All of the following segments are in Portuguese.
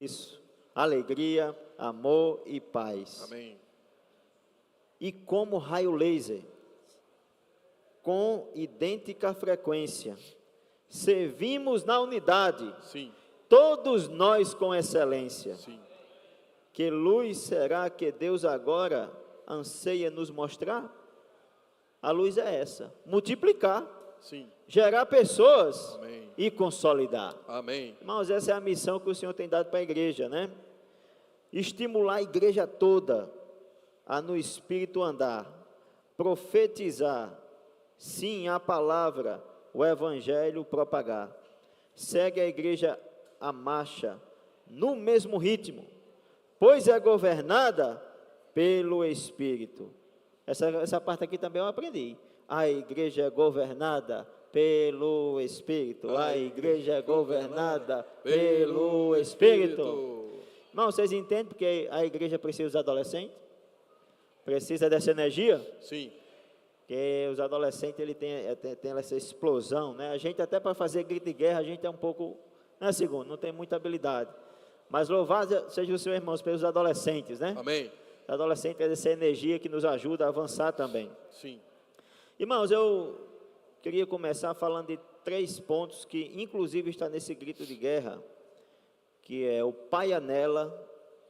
Isso, alegria, amor e paz. Amém. E como raio laser, com idêntica frequência, servimos na unidade, Sim, todos nós com excelência. sim. Que luz será que Deus agora anseia nos mostrar? A luz é essa: multiplicar, Sim. gerar pessoas Amém. e consolidar. Amém. Irmãos, essa é a missão que o Senhor tem dado para a igreja, né? Estimular a igreja toda a no Espírito andar, profetizar, sim, a palavra, o Evangelho propagar. Segue a igreja a marcha, no mesmo ritmo, pois é governada pelo Espírito. Essa parte aqui também eu aprendi. A igreja é governada pelo Espírito. A igreja é governada pelo Espírito. Irmão, vocês entendem porque a igreja precisa dos adolescentes? Precisa dessa energia? Sim. Porque os adolescentes ele tem essa explosão, né? A gente até para fazer grito de guerra, a gente é um pouco, né, segundo, não tem muita habilidade. Mas louvado seja o Senhor, irmãos, pelos adolescentes, né? Amém. Os adolescentes têm essa energia que nos ajuda a avançar também. Sim. Irmãos, eu queria começar falando de 3 pontos que inclusive está nesse grito de guerra, que é o Pai anela,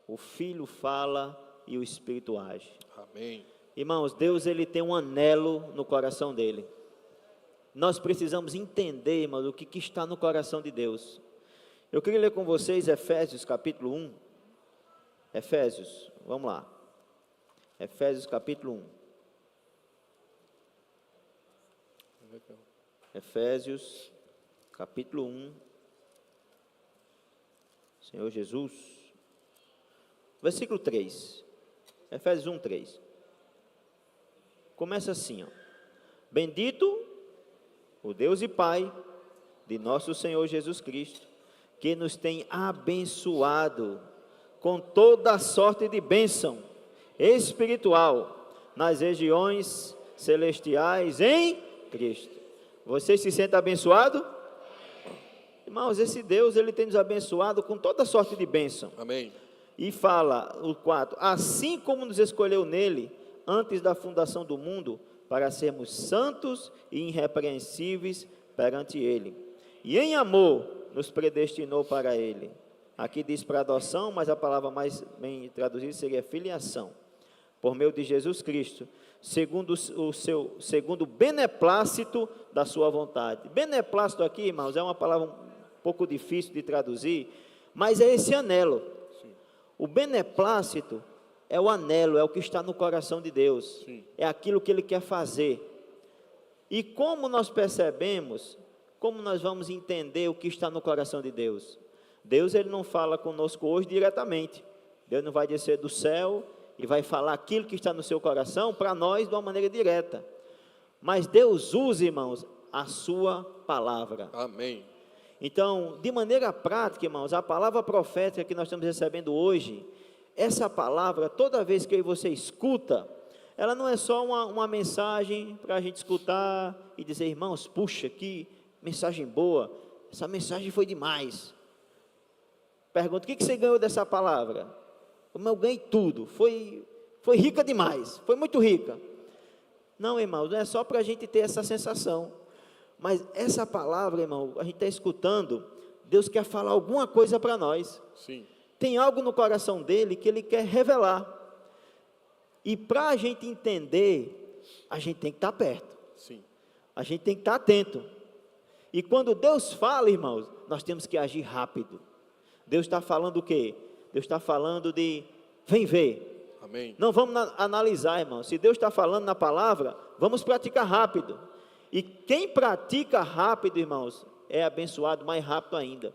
o Filho fala e o Espírito age. Amém. Irmãos, Deus ele tem um anelo no coração dele. Nós precisamos entender, irmãos, o que está no coração de Deus. Eu queria ler com vocês Efésios capítulo 1. Efésios, vamos lá. Efésios capítulo 1. Efésios capítulo 1. Senhor Jesus. Versículo 3. Efésios 1, 3. Começa assim, ó. Bendito o Deus e Pai de nosso Senhor Jesus Cristo, que nos tem abençoado com toda a sorte de bênção espiritual nas regiões celestiais em Cristo. Você se sente abençoado? Irmãos, esse Deus, ele tem nos abençoado com toda sorte de bênção. Amém. E fala, o 4, assim como nos escolheu nele, antes da fundação do mundo, para sermos santos e irrepreensíveis perante ele. E em amor, nos predestinou para ele. Aqui diz para adoção, mas a palavra mais bem traduzida seria filiação. Por meio de Jesus Cristo, segundo o beneplácito da sua vontade. Beneplácito aqui, irmãos, é uma palavra um pouco difícil de traduzir, mas é esse anelo. Sim. O beneplácito é o anelo, é o que está no coração de Deus. Sim. É aquilo que Ele quer fazer. E como nós percebemos, como nós vamos entender o que está no coração de Deus? Deus, Ele não fala conosco hoje diretamente. Deus não vai descer do céu e vai falar aquilo que está no seu coração para nós de uma maneira direta. Mas Deus usa, irmãos, a sua palavra. Amém. Então, de maneira prática, irmãos, a palavra profética que nós estamos recebendo hoje, essa palavra, toda vez que você escuta, ela não é só uma mensagem para a gente escutar e dizer, irmãos, puxa, que mensagem boa, essa mensagem foi demais. Pergunta, o que você ganhou dessa palavra? Eu ganhei tudo, foi rica demais, foi muito rica. Não, irmãos, não é só para a gente ter essa sensação, mas essa palavra, irmão, a gente está escutando, Deus quer falar alguma coisa para nós. Sim. Tem algo no coração dele que ele quer revelar. E para a gente entender, a gente tem que estar perto. Sim. A gente tem que estar atento. E quando Deus fala, irmãos, nós temos que agir rápido. Deus está falando o quê? Deus está falando de, vem ver. Amém. Não vamos analisar, irmãos. Se Deus está falando na palavra, vamos praticar rápido. E quem pratica rápido, irmãos, é abençoado mais rápido ainda.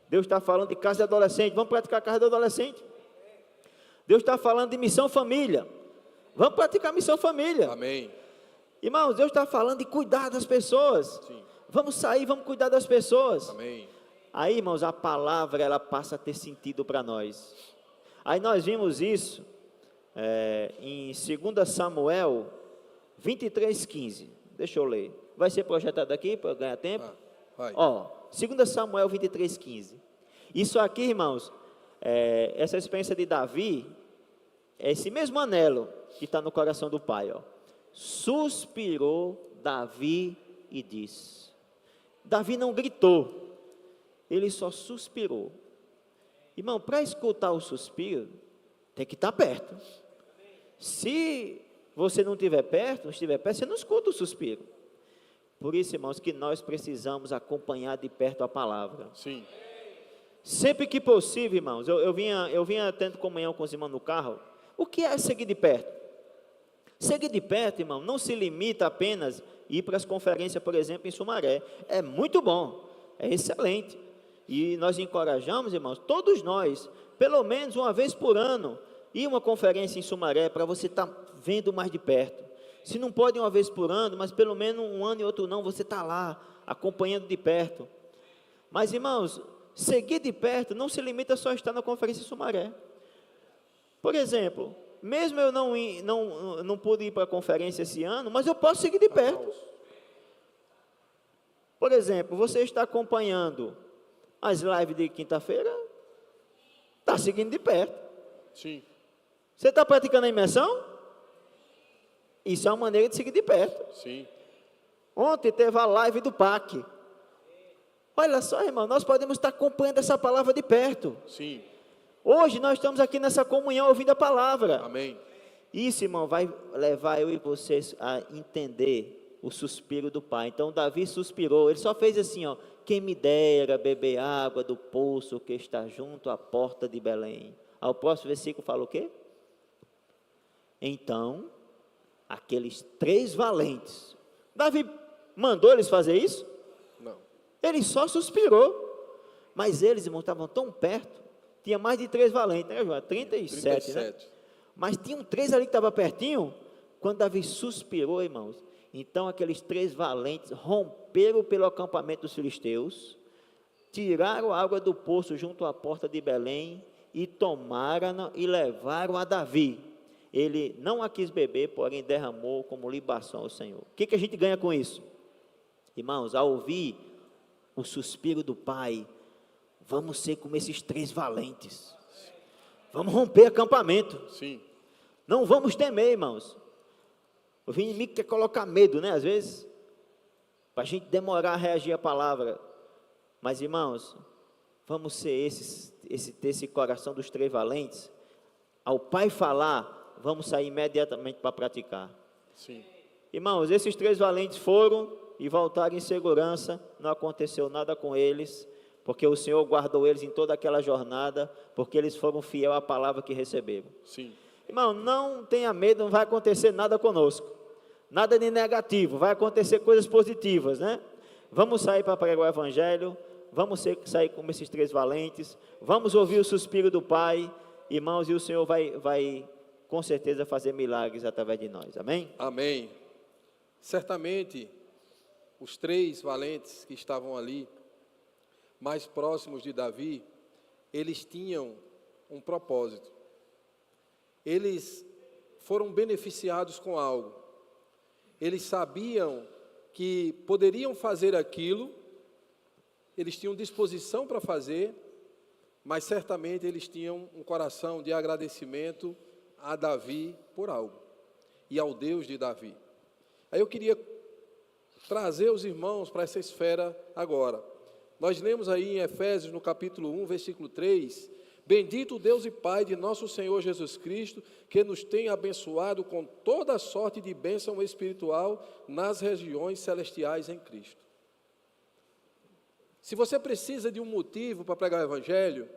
Deus está falando de casa de adolescente, vamos praticar a casa de adolescente. Deus está falando de missão família, vamos praticar missão família. Amém. Irmãos, Deus está falando de cuidar das pessoas. Sim. Vamos sair, vamos cuidar das pessoas. Amém. Aí, irmãos, a palavra, ela passa a ter sentido para nós. Aí nós vimos isso em 2 Samuel 23:15. Deixa eu ler. Vai ser projetado aqui para ganhar tempo? Vai. Ó, 2 Samuel 23:15. Isso aqui, irmãos, essa experiência de Davi, é esse mesmo anelo que está no coração do pai, ó. Suspirou Davi e disse. Davi não gritou, ele só suspirou. Irmão, para escutar o suspiro, tem que estar perto. Se você não estiver perto, você não escuta o suspiro. Por isso, irmãos, que nós precisamos acompanhar de perto a palavra. Sim. Sempre que possível, irmãos, eu vinha tendo comunhão com os irmãos no carro. O que é seguir de perto? Seguir de perto, irmão, não se limita apenas a ir para as conferências, por exemplo, em Sumaré. É muito bom, é excelente. E nós encorajamos, irmãos, todos nós, pelo menos uma vez por ano, ir uma conferência em Sumaré, para você estar vendo mais de perto. Se não pode uma vez por ano, mas pelo menos um ano e outro não, você está lá, acompanhando de perto. Mas, irmãos, seguir de perto não se limita só a estar na conferência em Sumaré. Por exemplo, mesmo eu não pude ir para a conferência esse ano, mas eu posso seguir de perto. Por exemplo, você está acompanhando as lives de quinta-feira, está seguindo de perto. Sim. Você está praticando a imersão? Isso é uma maneira de seguir de perto. Sim. Ontem teve a live do PAC. Olha só, irmão, nós podemos estar acompanhando essa palavra de perto. Sim. Hoje nós estamos aqui nessa comunhão ouvindo a palavra. Amém. Isso, irmão, vai levar eu e vocês a entender o suspiro do Pai. Então, Davi suspirou, ele só fez assim, ó: quem me dera beber água do poço que está junto à porta de Belém. Ao próximo versículo fala o quê? Então, aqueles 3 valentes, Davi mandou eles fazer isso? Não. Ele só suspirou, mas eles, irmão, estavam tão perto, tinha mais de 3 valentes, né, João? 37, né? Mas tinham 3 ali que estavam pertinho. Quando Davi suspirou, irmãos, então aqueles 3 valentes romperam pelo acampamento dos filisteus, tiraram a água do poço junto à porta de Belém e tomaram e levaram a Davi. Ele não a quis beber, porém derramou como libação ao Senhor. O que a gente ganha com isso? Irmãos, ao ouvir o suspiro do Pai, vamos ser como esses 3 valentes. Vamos romper acampamento. Sim. Não vamos temer, irmãos. O inimigo quer colocar medo, né? Às vezes, para a gente demorar a reagir à palavra. Mas, irmãos, vamos ser ter esse coração dos 3 valentes. Ao Pai falar, vamos sair imediatamente para praticar. Sim. Irmãos, esses 3 valentes foram e voltaram em segurança. Não aconteceu nada com eles, porque o Senhor guardou eles em toda aquela jornada, porque eles foram fiel à palavra que receberam. Sim. Irmão, não tenha medo, não vai acontecer nada conosco. Nada de negativo, vai acontecer coisas positivas, né? Vamos sair para pregar o Evangelho, vamos sair como esses 3 valentes, vamos ouvir o suspiro do Pai, irmãos, e o Senhor vai com certeza fazer milagres através de nós, amém? Amém. Certamente, os 3 valentes que estavam ali, mais próximos de Davi, eles tinham um propósito. Eles foram beneficiados com algo. Eles sabiam que poderiam fazer aquilo, eles tinham disposição para fazer, mas certamente eles tinham um coração de agradecimento a Davi por algo, e ao Deus de Davi. Aí eu queria trazer os irmãos para essa esfera agora. Nós lemos aí em Efésios, no capítulo 1, versículo 3, bendito o Deus e Pai de nosso Senhor Jesus Cristo, que nos tem abençoado com toda sorte de bênção espiritual nas regiões celestiais em Cristo. Se você precisa de um motivo para pregar o Evangelho,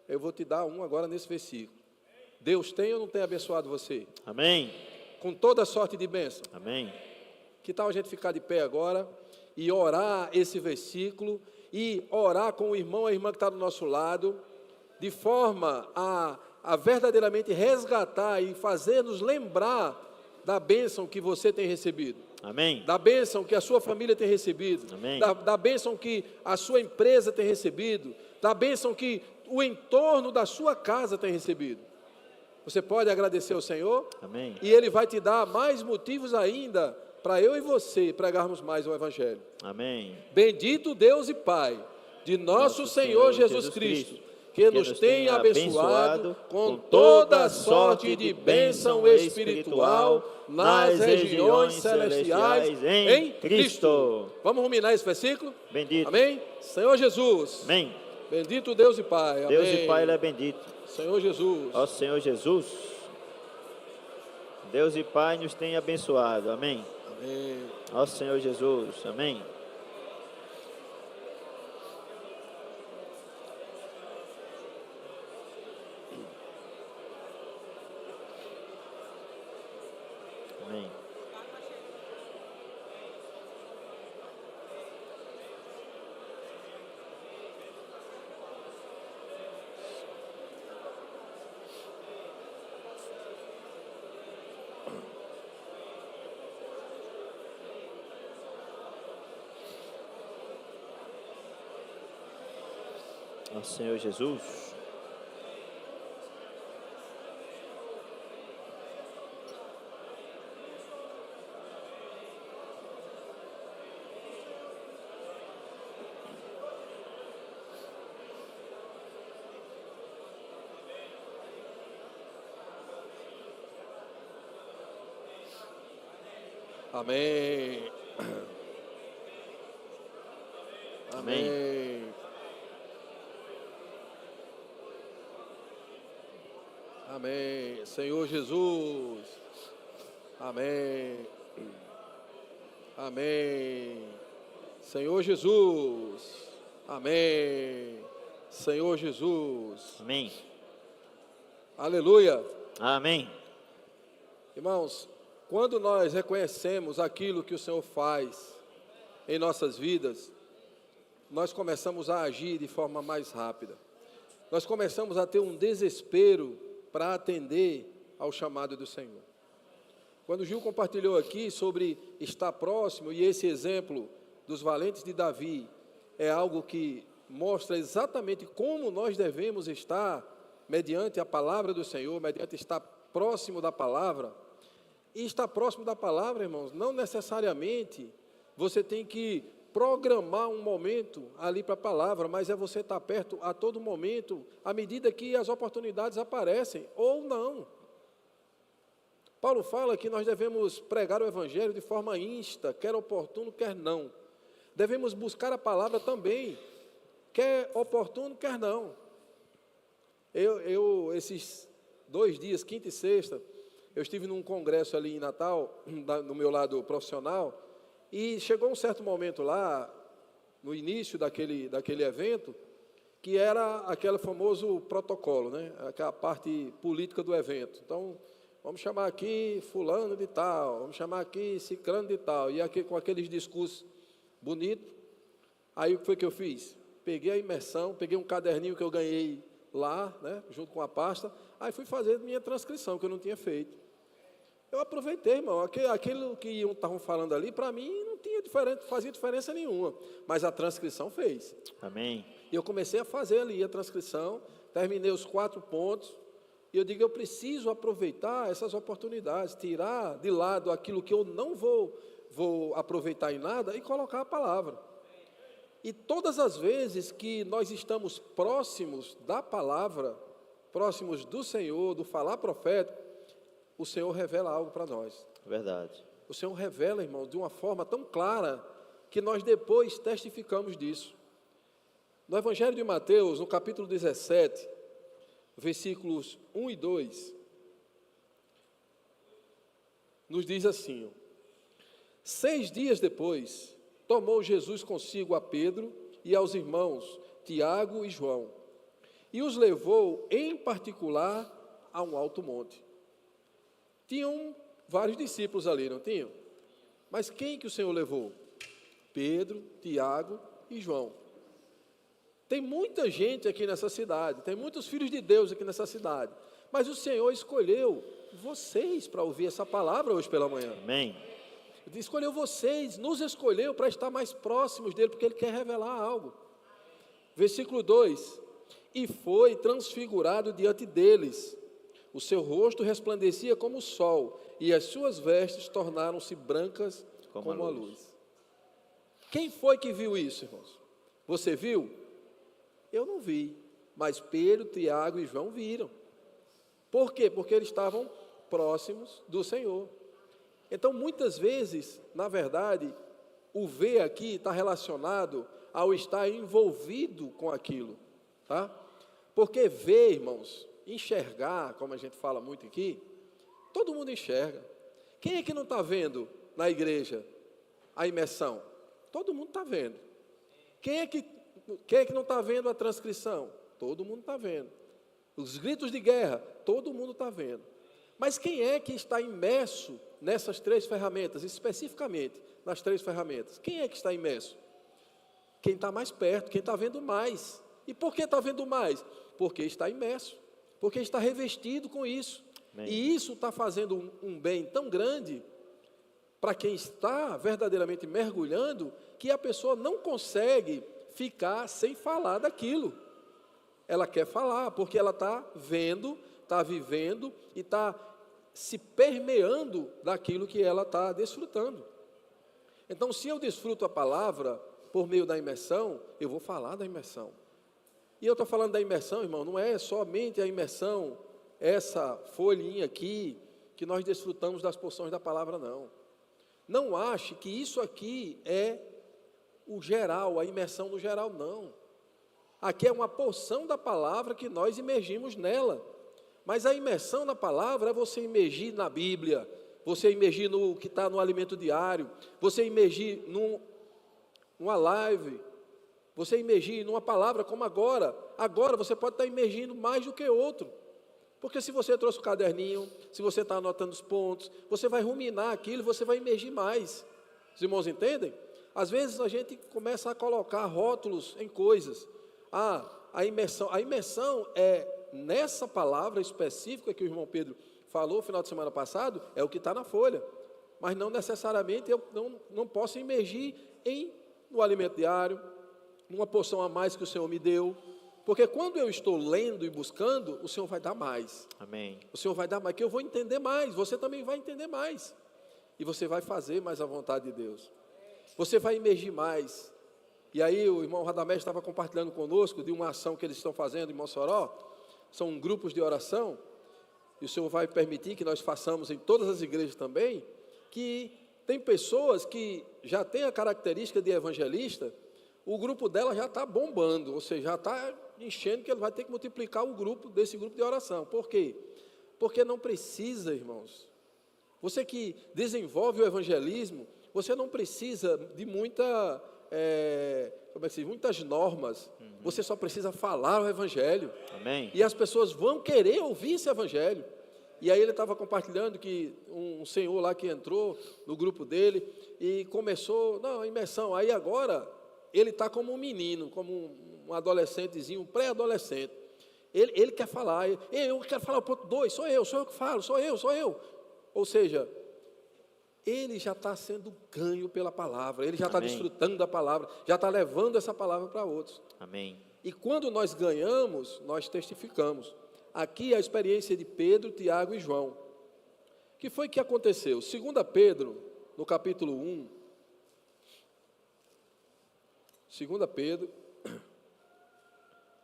eu vou te dar um agora nesse versículo. Deus tem ou não tem abençoado você? Amém. Com toda sorte de bênção. Amém. Que tal a gente ficar de pé agora e orar esse versículo e orar com o irmão, a irmã que está do nosso lado, de forma a verdadeiramente resgatar e fazer-nos lembrar da bênção que você tem recebido. Amém. Da bênção que a sua família tem recebido. Amém. Da bênção que a sua empresa tem recebido. Da bênção que o entorno da sua casa tem recebido. Você pode agradecer ao Senhor? Amém. E Ele vai te dar mais motivos ainda para eu e você pregarmos mais o Evangelho. Amém. Bendito Deus e Pai de nosso Senhor Jesus Cristo, que nos tenha abençoado com toda sorte de bênção espiritual nas regiões celestiais em Cristo. Vamos ruminar esse versículo? Bendito. Amém? Senhor Jesus. Amém. Bendito Deus e Pai. Amém. Deus e Pai, Ele é bendito. Senhor Jesus. Ó Senhor Jesus. Deus e Pai nos tem abençoado. Amém. Amém. Ó Senhor Jesus. Amém. Amém. Ó Senhor Jesus. Amém. Amém. Amém. Senhor Jesus. Amém. Amém. Senhor Jesus. Amém. Senhor Jesus. Amém. Aleluia. Amém. Irmãos, quando nós reconhecemos aquilo que o Senhor faz em nossas vidas, nós começamos a agir de forma mais rápida. Nós começamos a ter um desespero para atender ao chamado do Senhor. Quando o Gil compartilhou aqui sobre estar próximo, e esse exemplo dos valentes de Davi é algo que mostra exatamente como nós devemos estar mediante a palavra do Senhor, mediante estar próximo da palavra. E estar próximo da palavra, irmãos, não necessariamente você tem que programar um momento ali para a palavra, mas é você estar perto a todo momento, à medida que as oportunidades aparecem, ou não. Paulo fala que nós devemos pregar o Evangelho de forma insta, quer oportuno, quer não. Devemos buscar a palavra também, quer oportuno, quer não. Esses 2 dias, quinta e sexta, eu estive num congresso ali em Natal, no meu lado profissional, e chegou um certo momento lá, no início daquele evento, que era aquele famoso protocolo, né? Aquela parte política do evento. Então, vamos chamar aqui fulano de tal, vamos chamar aqui ciclano de tal, e aqui, com aqueles discursos bonitos. Aí o que foi que eu fiz? Peguei a imersão, peguei um caderninho que eu ganhei lá, né, junto com a pasta, aí fui fazer minha transcrição, que eu não tinha feito. Eu aproveitei, irmão, aquilo que estavam falando ali, para mim não fazia diferença nenhuma, mas a transcrição fez. Amém. E eu comecei a fazer ali a transcrição, terminei os 4 pontos, e eu digo, eu preciso aproveitar essas oportunidades, tirar de lado aquilo que eu não vou aproveitar em nada e colocar a palavra. E todas as vezes que nós estamos próximos da palavra, próximos do Senhor, do falar profético, o Senhor revela algo para nós. Verdade. O Senhor revela, irmão, de uma forma tão clara que nós depois testificamos disso. No Evangelho de Mateus, no capítulo 17, versículos 1 e 2, nos diz assim: 6 dias depois, tomou Jesus consigo a Pedro e aos irmãos Tiago e João, e os levou em particular a um alto monte. Tinham vários discípulos ali, não tinham? Mas quem que o Senhor levou? Pedro, Tiago e João. Tem muita gente aqui nessa cidade, tem muitos filhos de Deus aqui nessa cidade, mas o Senhor escolheu vocês para ouvir essa palavra hoje pela manhã. Amém. Ele escolheu vocês, nos escolheu para estar mais próximos dele, porque Ele quer revelar algo. Versículo 2: E foi transfigurado diante deles, o seu rosto resplandecia como o sol, e as suas vestes tornaram-se brancas como a luz. Quem foi que viu isso, irmãos? Você viu? Eu não vi. mas Pedro, Tiago e João viram. Por quê? Porque eles estavam próximos do Senhor. Então, muitas vezes, na verdade, o ver aqui está relacionado ao estar envolvido com aquilo, tá? Porque ver, irmãos, enxergar, como a gente fala muito aqui, todo mundo enxerga. Quem é que não está vendo na igreja a imersão? Todo mundo está vendo. Quem é que não está vendo a transcrição? Todo mundo está vendo. Os gritos de guerra, todo mundo está vendo. Mas quem é que está imerso nessas três ferramentas, especificamente nas três ferramentas? Quem é que está imerso? Quem está mais perto, quem está vendo mais. E por que está vendo mais? Porque está imerso, porque está revestido com isso. Amém. E isso está fazendo um bem tão grande para quem está verdadeiramente mergulhando, que a pessoa não consegue ficar sem falar daquilo. Ela quer falar, porque ela está vendo, está vivendo e está se permeando daquilo que ela está desfrutando. Então, se eu desfruto a palavra por meio da imersão, eu vou falar da imersão. E eu estou falando da imersão, irmão, não é somente a imersão, essa folhinha aqui, que nós desfrutamos das porções da palavra, não. Não ache que isso aqui é o geral, a imersão no geral, não. Aqui é uma porção da palavra que nós imergimos nela. Mas a imersão na palavra é você imergir na Bíblia, você imergir no que está no alimento diário, você imergir numa live, você imergir numa palavra como agora. Agora você pode estar imergindo mais do que outro. Porque se você trouxe o caderninho, se você está anotando os pontos, você vai ruminar aquilo, você vai imergir mais. Os irmãos entendem? Às vezes a gente começa a colocar rótulos em coisas. A imersão é nessa palavra específica que o irmão Pedro falou no final de semana passado, é o que está na folha. Mas não necessariamente eu não posso imergir no alimento diário, numa porção a mais que o Senhor me deu. Porque quando eu estou lendo e buscando, o Senhor vai dar mais. Amém. O Senhor vai dar mais, que eu vou entender mais, você também vai entender mais. E você vai fazer mais a vontade de Deus. Você vai imergir mais. E aí o irmão Radamés estava compartilhando conosco de uma ação que eles estão fazendo em Mossoró. São grupos de oração. E o Senhor vai permitir que nós façamos em todas as igrejas também. Que tem pessoas que já têm a característica de evangelista. O grupo dela já está bombando, ou seja, já está enchendo, que ele vai ter que multiplicar o grupo desse grupo de oração. Por quê? Porque não precisa, irmãos. Você que desenvolve o evangelismo, você não precisa de muitas normas. Você só precisa falar o evangelho. Amém. E as pessoas vão querer ouvir esse evangelho. E aí ele estava compartilhando que um senhor lá que entrou no grupo dele e começou, a imersão. Aí agora ele está como um menino, como um adolescentezinho, um pré-adolescente. Ele quer falar, eu quero falar o ponto 2, sou eu que falo, sou eu. Ou seja, ele já está sendo ganho pela palavra, ele já está desfrutando da palavra, já está levando essa palavra para outros. Amém. E quando nós ganhamos, nós testificamos. Aqui a experiência de Pedro, Tiago e João. O que foi que aconteceu? 2 Pedro, no capítulo 1, 2 Pedro,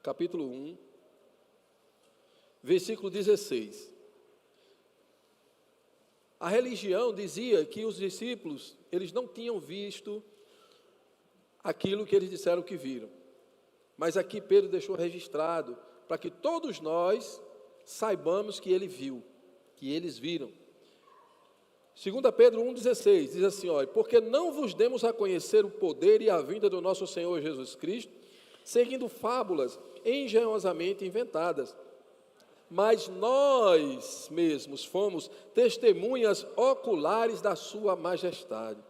capítulo 1, versículo 16. A religião dizia que os discípulos, eles não tinham visto aquilo que eles disseram que viram. Mas aqui Pedro deixou registrado, para que todos nós saibamos que ele viu, que eles viram. 2 Pedro 1,16 diz assim, olha, porque não vos demos a conhecer o poder e a vinda do nosso Senhor Jesus Cristo, seguindo fábulas engenhosamente inventadas, mas nós mesmos fomos testemunhas oculares da sua majestade.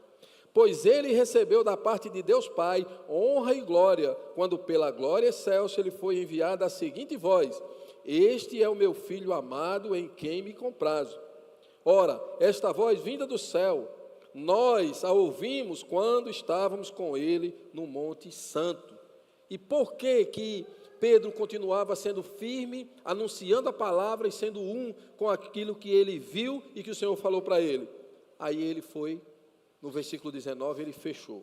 Pois ele recebeu da parte de Deus Pai honra e glória, quando pela glória excelsa ele foi enviado a seguinte voz, este é o meu Filho amado, em quem me comprazo. Ora, esta voz vinda do céu, nós a ouvimos quando estávamos com ele no Monte Santo. E por que Pedro continuava sendo firme, anunciando a palavra e sendo um com aquilo que ele viu e que o Senhor falou para ele? Aí ele foi, no versículo 19, ele fechou.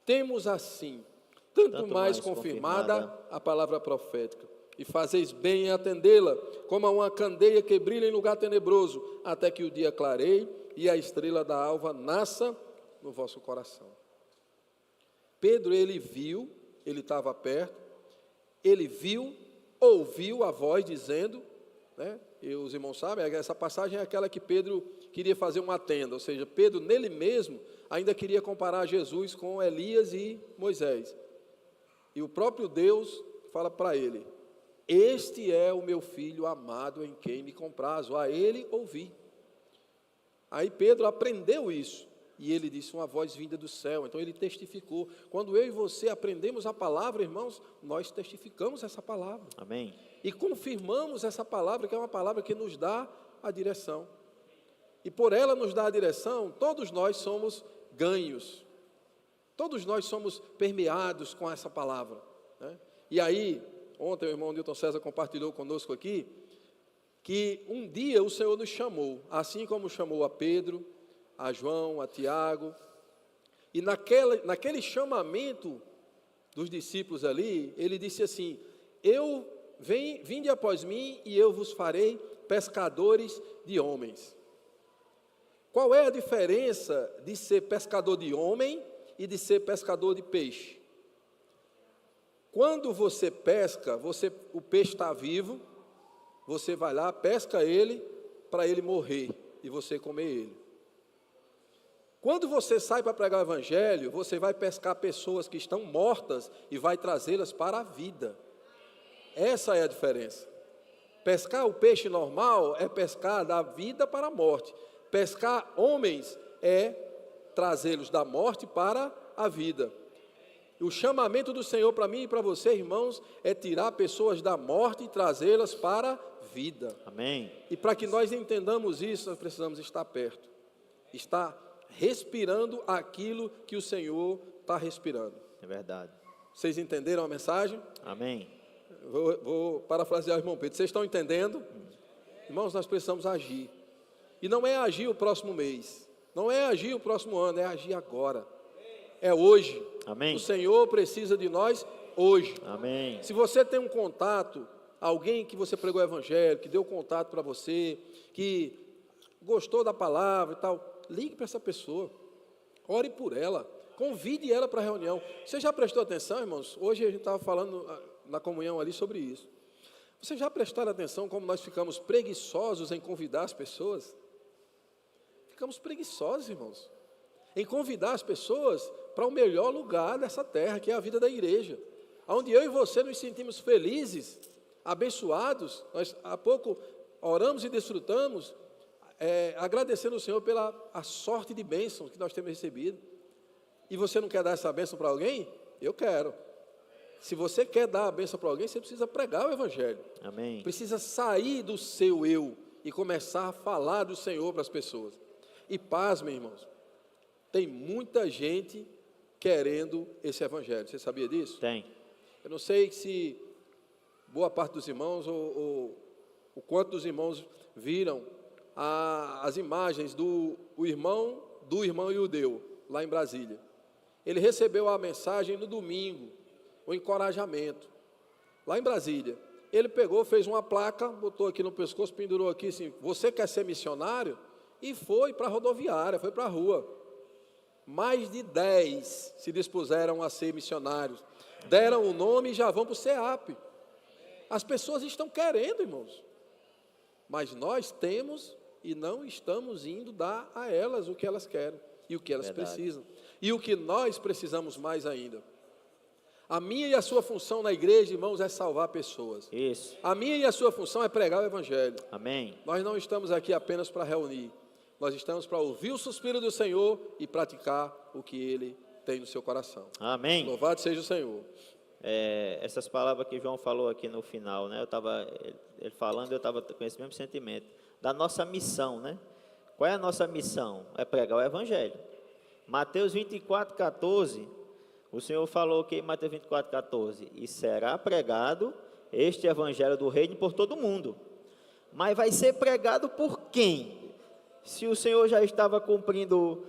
Temos assim, tanto mais confirmada a palavra profética, e fazeis bem em atendê-la, como a uma candeia que brilha em lugar tenebroso, até que o dia clareie e a estrela da alva nasça no vosso coração. Pedro, ele viu, ele estava perto, ele viu, ouviu a voz dizendo, né? E os irmãos sabem, essa passagem é aquela que Pedro queria fazer uma tenda, ou seja, Pedro nele mesmo ainda queria comparar Jesus com Elias e Moisés. E o próprio Deus fala para ele: este é o meu filho amado em quem me comprazo, a ele ouvi. Aí Pedro aprendeu isso, e ele disse: uma voz vinda do céu. Então ele testificou. Quando eu e você aprendemos a palavra, irmãos, nós testificamos essa palavra. Amém. E confirmamos essa palavra, que é uma palavra que nos dá a direção. E por ela nos dar a direção, todos nós somos ganhos. Todos nós somos permeados com essa palavra, né? E aí, ontem o irmão Newton César compartilhou conosco aqui, que um dia o Senhor nos chamou, assim como chamou a Pedro, a João, a Tiago, e naquele chamamento dos discípulos ali, ele disse assim: vinde após mim e eu vos farei pescadores de homens. Qual é a diferença de ser pescador de homem e de ser pescador de peixe? Quando você pesca, o peixe está vivo, você vai lá, pesca ele, para ele morrer e você comer ele. Quando você sai para pregar o evangelho, você vai pescar pessoas que estão mortas e vai trazê-las para a vida. Essa é a diferença. Pescar o peixe normal é pescar da vida para a morte. Pescar homens é trazê-los da morte para a vida. O chamamento do Senhor para mim e para você, irmãos, é tirar pessoas da morte e trazê-las para a vida. Amém. E para que nós entendamos isso, nós precisamos estar perto. Estar respirando aquilo que o Senhor está respirando. É verdade. Vocês entenderam a mensagem? Amém. Vou parafrasear o irmão Pedro. Vocês estão entendendo? Irmãos, nós precisamos agir. E não é agir o próximo mês. Não é agir o próximo ano. É agir agora. É hoje. Amém. O Senhor precisa de nós hoje. Amém. Se você tem um contato, alguém que você pregou o evangelho, que deu contato para você, que gostou da palavra e tal, ligue para essa pessoa. Ore por ela. Convide ela para a reunião. Você já prestou atenção, irmãos? Hoje a gente estava falando na comunhão ali sobre isso. Vocês já prestaram atenção como nós ficamos preguiçosos em convidar as pessoas? Ficamos preguiçosos, irmãos, em convidar as pessoas para o melhor lugar dessa terra, que é a vida da igreja, onde eu e você nos sentimos felizes, abençoados. Nós há pouco oramos e desfrutamos, agradecendo ao Senhor pela a sorte de bênçãos que nós temos recebido. E você não quer dar essa bênção para alguém? Eu quero. Se você quer dar a bênção para alguém, você precisa pregar o evangelho. Amém. Precisa sair do seu eu e começar a falar do Senhor para as pessoas. E pasmem, irmãos, tem muita gente querendo esse evangelho. Você sabia disso? Tem. Eu não sei se boa parte dos irmãos ou o quanto dos irmãos viram as imagens do irmão Iudeu, lá em Brasília. Ele recebeu a mensagem no domingo, o encorajamento, lá em Brasília. Ele pegou, fez uma placa, botou aqui no pescoço, pendurou aqui assim: você quer ser missionário? E foi para a rodoviária, foi para a rua. Mais de 10 se dispuseram a ser missionários. Deram o nome e já vão para o CEAP. As pessoas estão querendo, irmãos. Mas nós temos e não estamos indo dar a elas o que elas querem e o que elas precisam. E o que nós precisamos mais ainda. A minha e a sua função na igreja, irmãos, é salvar pessoas. Isso. A minha e a sua função é pregar o evangelho. Amém. Nós não estamos aqui apenas para reunir. Nós estamos para ouvir o suspiro do Senhor e praticar o que Ele tem no seu coração. Amém. Louvado seja o Senhor. Essas palavras que João falou aqui no final, né? Ele falando, eu estava com esse mesmo sentimento. Da nossa missão, né? Qual é a nossa missão? É pregar o evangelho. Mateus 24, 14, o Senhor falou que em Mateus 24, 14, e será pregado este evangelho do reino por todo mundo. Mas vai ser pregado por quem? Se o Senhor já estava cumprindo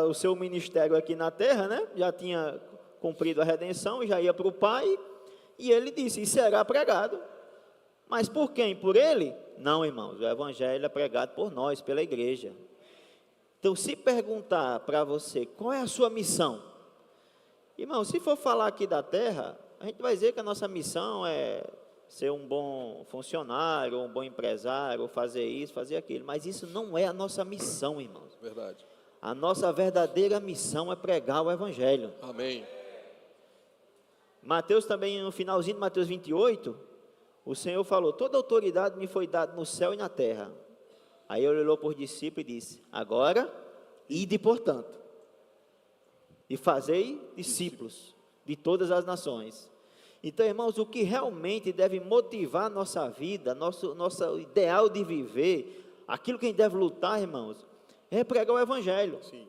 o seu ministério aqui na terra, né? Já tinha cumprido a redenção, já ia para o Pai, E ele disse, e será pregado. Mas por quem? Por ele? Não, irmãos, o evangelho é pregado por nós, pela igreja. Então, se perguntar para você, qual é a sua missão? Irmão, se for falar aqui da terra, a gente vai dizer que a nossa missão é ser um bom funcionário, um bom empresário, ou fazer isso, fazer aquilo. Mas isso não é a nossa missão, irmãos. Verdade. A nossa verdadeira missão é pregar o evangelho. Amém. Mateus também, no finalzinho de Mateus 28, o Senhor falou, toda autoridade me foi dada no céu e na terra. Aí ele olhou para os discípulos e disse, agora, ide portanto, e fazei discípulos de todas as nações. Então, irmãos, o que realmente deve motivar a nossa vida, nosso ideal de viver, aquilo que a gente deve lutar, irmãos, é pregar o evangelho. Sim.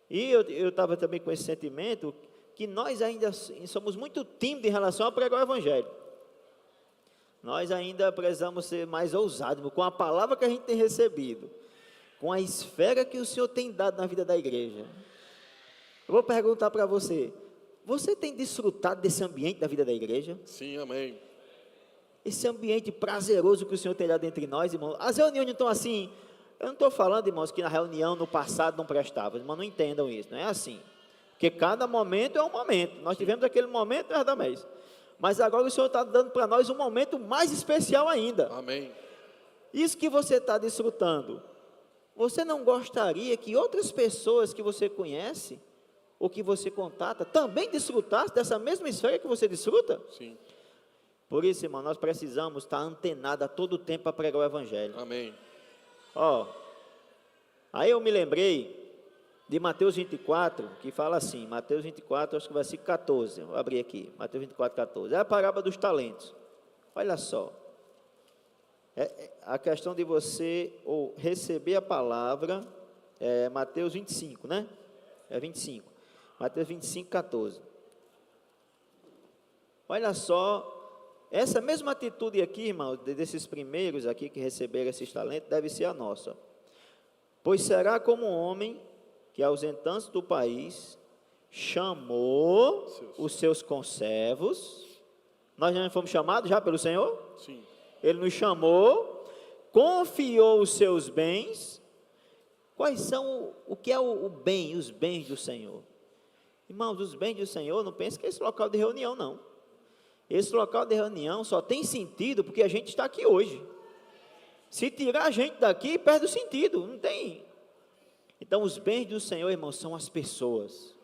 E eu estava também com esse sentimento, que nós ainda somos muito tímidos em relação a pregar o evangelho. Nós ainda precisamos ser mais ousados, com a palavra que a gente tem recebido, com a esfera que o Senhor tem dado na vida da igreja. Eu vou perguntar para você, você tem desfrutado desse ambiente da vida da igreja? Sim, amém. Esse ambiente prazeroso que o Senhor tem dado entre nós, irmãos. As reuniões não estão assim, eu não estou falando, irmãos, que na reunião no passado não prestava, irmãos, não entendam isso, não é assim. Porque cada momento é um momento, nós tivemos aquele momento no mês. Mas agora o Senhor está dando para nós um momento mais especial ainda. Amém. Isso que você está desfrutando, você não gostaria que outras pessoas que você conhece, ou que você contata, também desfrutassem dessa mesma esfera que você desfruta? Sim. Por isso, irmão, nós precisamos estar antenados a todo tempo para pregar o evangelho. Amém. Aí eu me lembrei de Mateus 24, que fala assim, Mateus 24, acho que vai ser 14, vou abrir aqui, Mateus 24, 14, é a parábola dos talentos. Olha só, a questão de você ou receber a palavra, Mateus 25, né? É 25, Mateus 25, 14. Olha só, essa mesma atitude aqui, irmão, desses primeiros aqui que receberam esses talentos, deve ser a nossa. Pois será como um homem que, ausentando-se do país, chamou os seus conservos. Nós já fomos chamados já pelo Senhor? Sim. Ele nos chamou, confiou os seus bens. Quais são, o que é o bem, os bens do Senhor? Irmãos, os bens do Senhor, não pense que é esse local de reunião, não. Esse local de reunião só tem sentido porque a gente está aqui hoje. Se tirar a gente daqui, perde o sentido, não tem. Então, os bens do Senhor, irmãos, são as pessoas.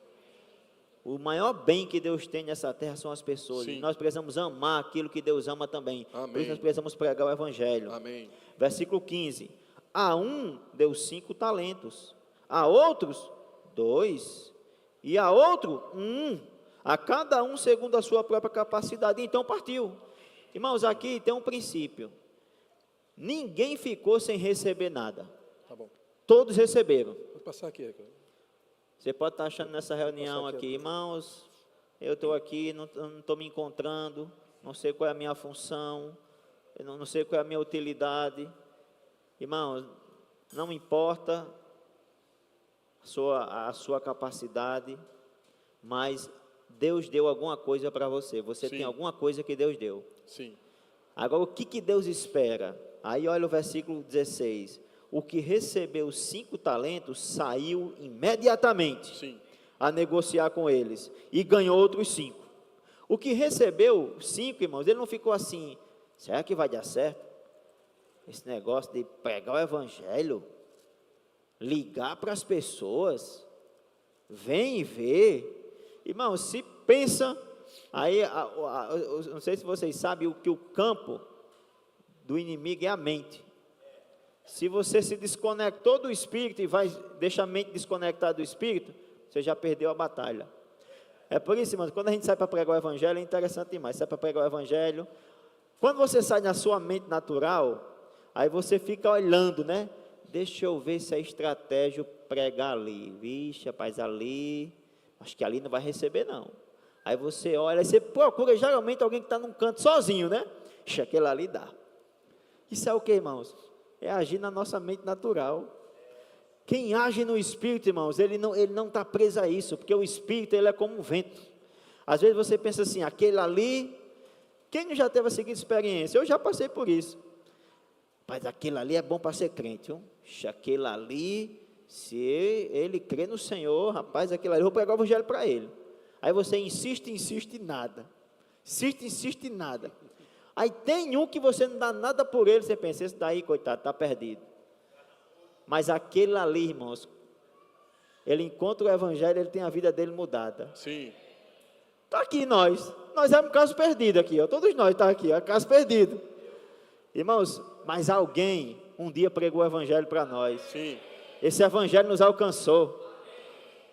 O maior bem que Deus tem nessa terra são as pessoas. Sim. E nós precisamos amar aquilo que Deus ama também. Amém. Por isso nós precisamos pregar o Evangelho. Amém. Versículo 15. A um deu 5 talentos, a outros 2, e a outro 1, a cada um segundo a sua própria capacidade. Então partiu. Irmãos, aqui tem um princípio. Ninguém ficou sem receber nada. Tá bom. Todos receberam. Vou passar aqui. Você pode estar achando nessa reunião aqui, irmãos, eu estou aqui, não estou me encontrando, não sei qual é a minha função, eu não sei qual é a minha utilidade. Irmãos, não importa a sua capacidade, mas Deus deu alguma coisa para você. Você Sim. tem alguma coisa que Deus deu. Sim. Agora, o que Deus espera? Aí olha o versículo 16. O que recebeu 5 talentos saiu imediatamente Sim. a negociar com eles e ganhou outros 5. O que recebeu 5, irmãos, ele não ficou assim, será que vai dar certo? Esse negócio de pregar o evangelho, ligar para as pessoas, vem e vê. Irmãos, se pensa, aí, não sei se vocês sabem, que o campo do inimigo é a mente. Se você se desconectou do Espírito e vai deixar a mente desconectada do Espírito, você já perdeu a batalha. É por isso, irmãos, quando a gente sai para pregar o Evangelho, é interessante demais. Sai para pregar o Evangelho, quando você sai na sua mente natural, aí você fica olhando, né? Deixa eu ver se é estratégia pregar ali. Vixe, rapaz, ali, acho que ali não vai receber, não. Aí você olha, aí você procura geralmente alguém que está num canto sozinho, né? Ixi, aquele ali dá. Isso é o que, irmãos? É agir na nossa mente natural. Quem age no Espírito, irmãos, ele não está preso a isso, porque o Espírito ele é como um vento. Às vezes você pensa assim, aquele ali, quem não já teve a seguinte experiência? Eu já passei por isso. Mas aquele ali é bom para ser crente, viu? Aquele ali, se ele crê no Senhor, rapaz, aquele ali, eu vou pregar o evangelho para ele. Aí você insiste e nada. Insiste e nada. Aí tem um que você não dá nada por ele, você pensa, esse daí, coitado, está perdido. Mas aquele ali, irmãos, ele encontra o evangelho, ele tem a vida dele mudada. Sim. Está aqui nós é um caso perdido aqui, ó. Todos nós estamos aqui, é um caso perdido. Irmãos, mas alguém um dia pregou o evangelho para nós. Sim. Esse evangelho nos alcançou.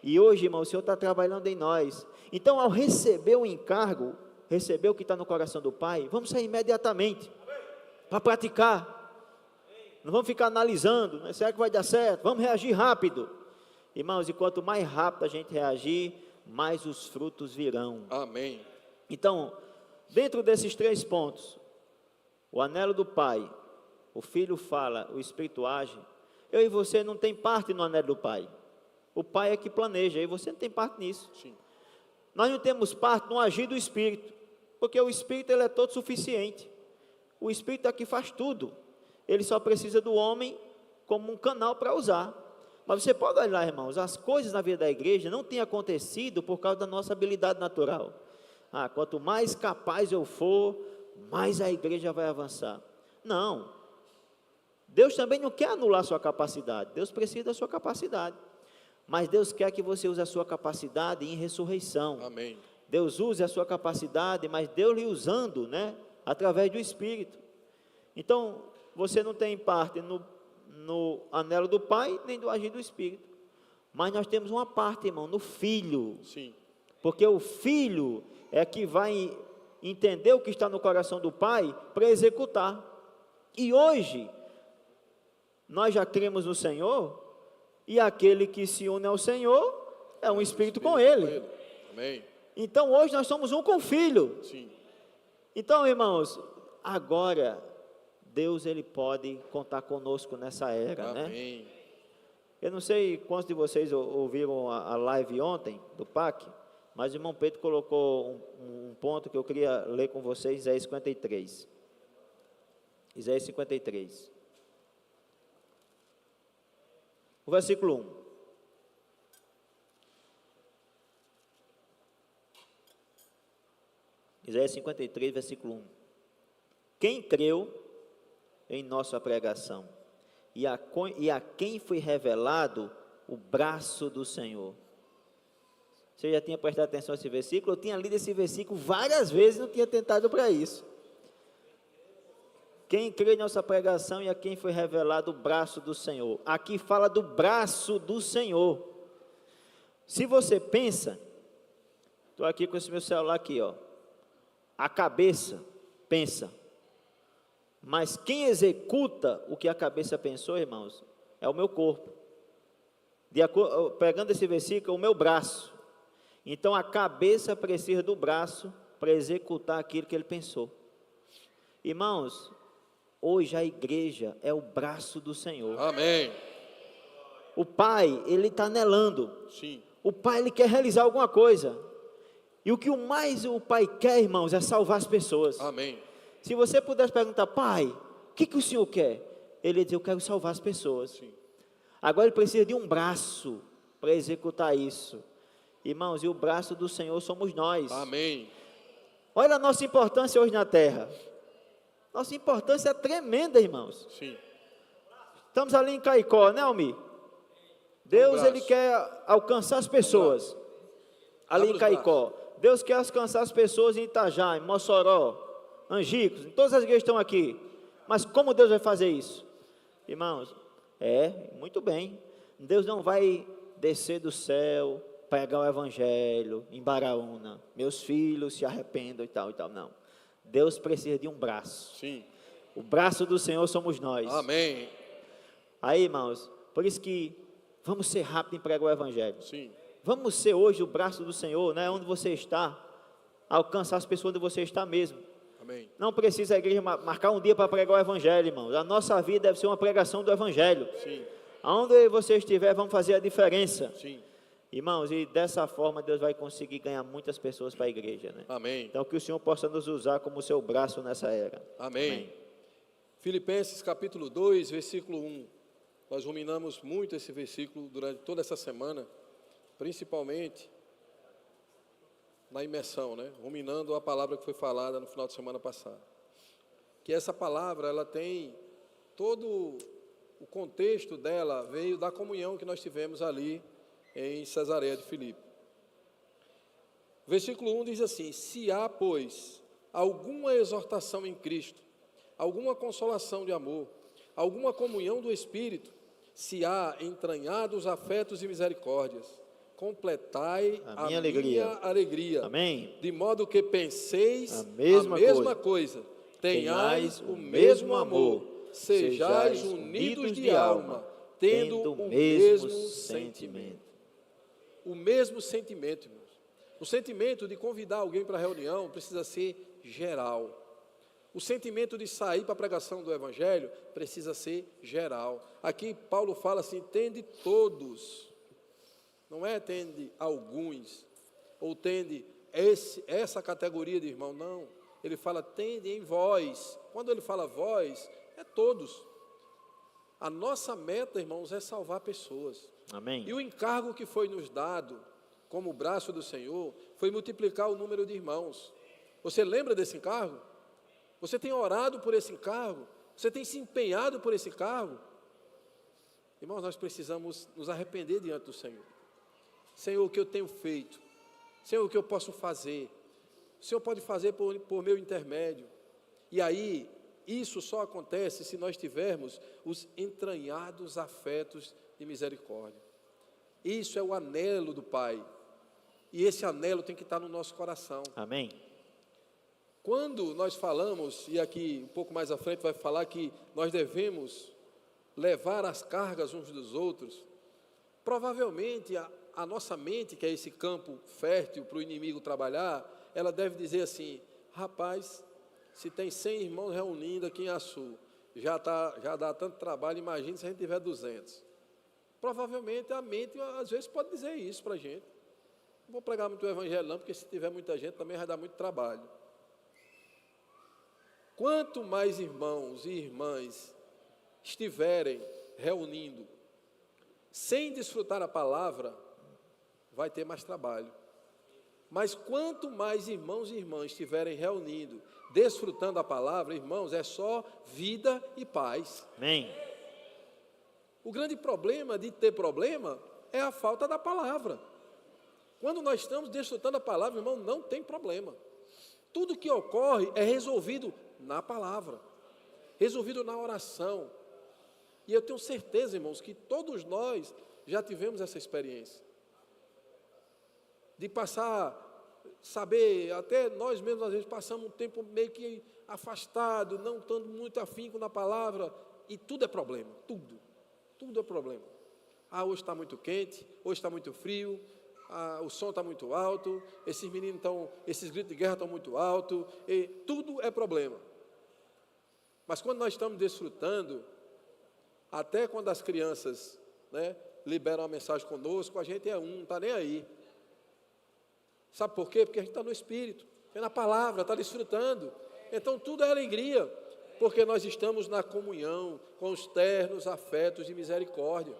E hoje, irmão, o Senhor está trabalhando em nós. Então, ao receber o encargo, receber o que está no coração do Pai, vamos sair imediatamente para praticar. Não vamos ficar analisando, né? Será que vai dar certo? Vamos reagir rápido. Irmãos, e quanto mais rápido a gente reagir, mais os frutos virão. Amém. Então, dentro desses 3 pontos, o anelo do Pai, o Filho fala, o Espírito age, eu e você não tem parte no anelo do Pai. O Pai é que planeja, e você não tem parte nisso. Sim. Nós não temos parte no agir do Espírito, porque o Espírito ele é todo suficiente. O Espírito é que faz tudo. Ele só precisa do homem como um canal para usar. Mas você pode olhar, irmãos, as coisas na vida da igreja não têm acontecido por causa da nossa habilidade natural. Quanto mais capaz eu for, mais a igreja vai avançar. Não. Deus também não quer anular a sua capacidade. Deus precisa da sua capacidade. Mas Deus quer que você use a sua capacidade em ressurreição. Amém. Deus use a sua capacidade, mas Deus lhe usando, né, através do Espírito. Então, você não tem parte no anelo do Pai, nem do agir do Espírito. Mas nós temos uma parte, irmão, no Filho. Sim. Porque o Filho é que vai entender o que está no coração do Pai para executar. E hoje, nós já cremos no Senhor, e aquele que se une ao Senhor é um Espírito com Ele. Amém. Então hoje nós somos um com o Filho. Sim. Então, irmãos, agora Deus ele pode contar conosco nessa era, Amém. né? Eu não sei quantos de vocês ouviram a live ontem do PAC, mas o irmão Pedro colocou um ponto que eu queria ler com vocês, Isaías 53. Isaías 53. O versículo 1. Isaías 53, versículo 1. Quem creu em nossa pregação, e a quem foi revelado o braço do Senhor. Você já tinha prestado atenção a esse versículo? Eu tinha lido esse versículo várias vezes e não tinha tentado para isso. Quem crê em nossa pregação e a quem foi revelado o braço do Senhor. Aqui fala do braço do Senhor. Se você pensa, estou aqui com esse meu celular aqui, ó. A cabeça pensa. Mas quem executa o que a cabeça pensou, irmãos, é o meu corpo. Pegando esse versículo, o meu braço. Então a cabeça precisa do braço para executar aquilo que ele pensou. Irmãos, hoje a igreja é o braço do Senhor. Amém. O Pai, ele está anelando. Sim. O Pai, ele quer realizar alguma coisa. E o que mais o Pai quer, irmãos, é salvar as pessoas. Amém. Se você pudesse perguntar, Pai, o que o Senhor quer? Ele ia dizer, eu quero salvar as pessoas. Sim. Agora ele precisa de um braço para executar isso. Irmãos, e o braço do Senhor somos nós. Amém. Olha a nossa importância hoje na terra. Nossa importância é tremenda, irmãos. Sim. Estamos ali em Caicó, né, Almir? Deus, ele quer alcançar as pessoas. Ali em Caicó. Deus quer alcançar as pessoas em Itajá, em Mossoró, Angicos, em todas as igrejas estão aqui. Mas como Deus vai fazer isso? Irmãos, muito bem. Deus não vai descer do céu, pregar o evangelho em Baraúna. Meus filhos se arrependam e tal, não. Deus precisa de um braço. Sim. O braço do Senhor somos nós. Amém. Aí, irmãos, por isso que vamos ser rápidos em pregar o evangelho. Sim. Vamos ser hoje o braço do Senhor, né? Onde você está, alcançar as pessoas onde você está mesmo. Amém. Não precisa a igreja marcar um dia para pregar o evangelho, irmãos. A nossa vida deve ser uma pregação do evangelho. Sim. Aonde você estiver, vamos fazer a diferença. Sim. Irmãos, e dessa forma Deus vai conseguir ganhar muitas pessoas para a igreja, né? Amém. Então que o Senhor possa nos usar como seu braço nessa era. Amém. Filipenses capítulo 2, versículo 1. Nós ruminamos muito esse versículo durante toda essa semana, principalmente na imersão, né? Ruminando a palavra que foi falada no final de semana passada. Que essa palavra, ela tem todo o contexto dela, veio da comunhão que nós tivemos ali em Cesareia de Filipe. Versículo 1 diz assim: se há, pois, alguma exortação em Cristo, alguma consolação de amor, alguma comunhão do Espírito, se há entranhados afetos e misericórdias, completai a minha alegria. Amém. De modo que penseis a mesma coisa, tenhais o mesmo amor, sejais unidos de alma, tendo o mesmo sentimento. O mesmo sentimento, irmãos. O sentimento de convidar alguém para a reunião precisa ser geral. O sentimento de sair para a pregação do Evangelho precisa ser geral. Aqui Paulo fala assim: tende todos. Não é tende alguns, ou tende essa categoria de irmão, não. Ele fala tende em vós. Quando ele fala vós, é todos. A nossa meta, irmãos, é salvar pessoas. Amém. E o encargo que foi nos dado, como braço do Senhor, foi multiplicar o número de irmãos. Você lembra desse encargo? Você tem orado por esse encargo? Você tem se empenhado por esse encargo? Irmãos, nós precisamos nos arrepender diante do Senhor. Senhor, o que eu tenho feito? Senhor, o que eu posso fazer? O Senhor pode fazer por meu intermédio. E aí, isso só acontece se nós tivermos os entranhados afetos de misericórdia. Isso é o anelo do Pai. E esse anelo tem que estar no nosso coração. Amém. Quando nós falamos, e aqui um pouco mais à frente vai falar que nós devemos levar as cargas uns dos outros, provavelmente a nossa mente, que é esse campo fértil para o inimigo trabalhar, ela deve dizer assim: rapaz, se tem 100 irmãos reunindo aqui em Açu, já dá tanto trabalho, imagine se a gente tiver 200. Provavelmente a mente às vezes pode dizer isso para a gente. Não vou pregar muito o Evangelho não, porque se tiver muita gente também vai dar muito trabalho. Quanto mais irmãos e irmãs estiverem reunindo, sem desfrutar a palavra, vai ter mais trabalho. Mas quanto mais irmãos e irmãs estiverem reunindo, desfrutando a palavra, irmãos, é só vida e paz. Amém. O grande problema de ter problema é a falta da palavra. Quando nós estamos desfrutando a palavra, irmão, não tem problema. Tudo que ocorre é resolvido na palavra, resolvido na oração. E eu tenho certeza, irmãos, que todos nós já tivemos essa experiência. De passar, saber, até nós mesmos às vezes passamos um tempo meio que afastado, não estando muito afinco na palavra, e tudo é problema, tudo é problema. Hoje está muito quente, hoje está muito frio, o som está muito alto, esses meninos esses gritos de guerra estão muito altos, e tudo é problema. Mas quando nós estamos desfrutando, até quando as crianças, né, liberam a mensagem conosco, a gente não está nem aí. Sabe por quê? Porque a gente está no Espírito, é na palavra, está desfrutando. Então tudo é alegria, porque nós estamos na comunhão com os ternos afetos de misericórdia.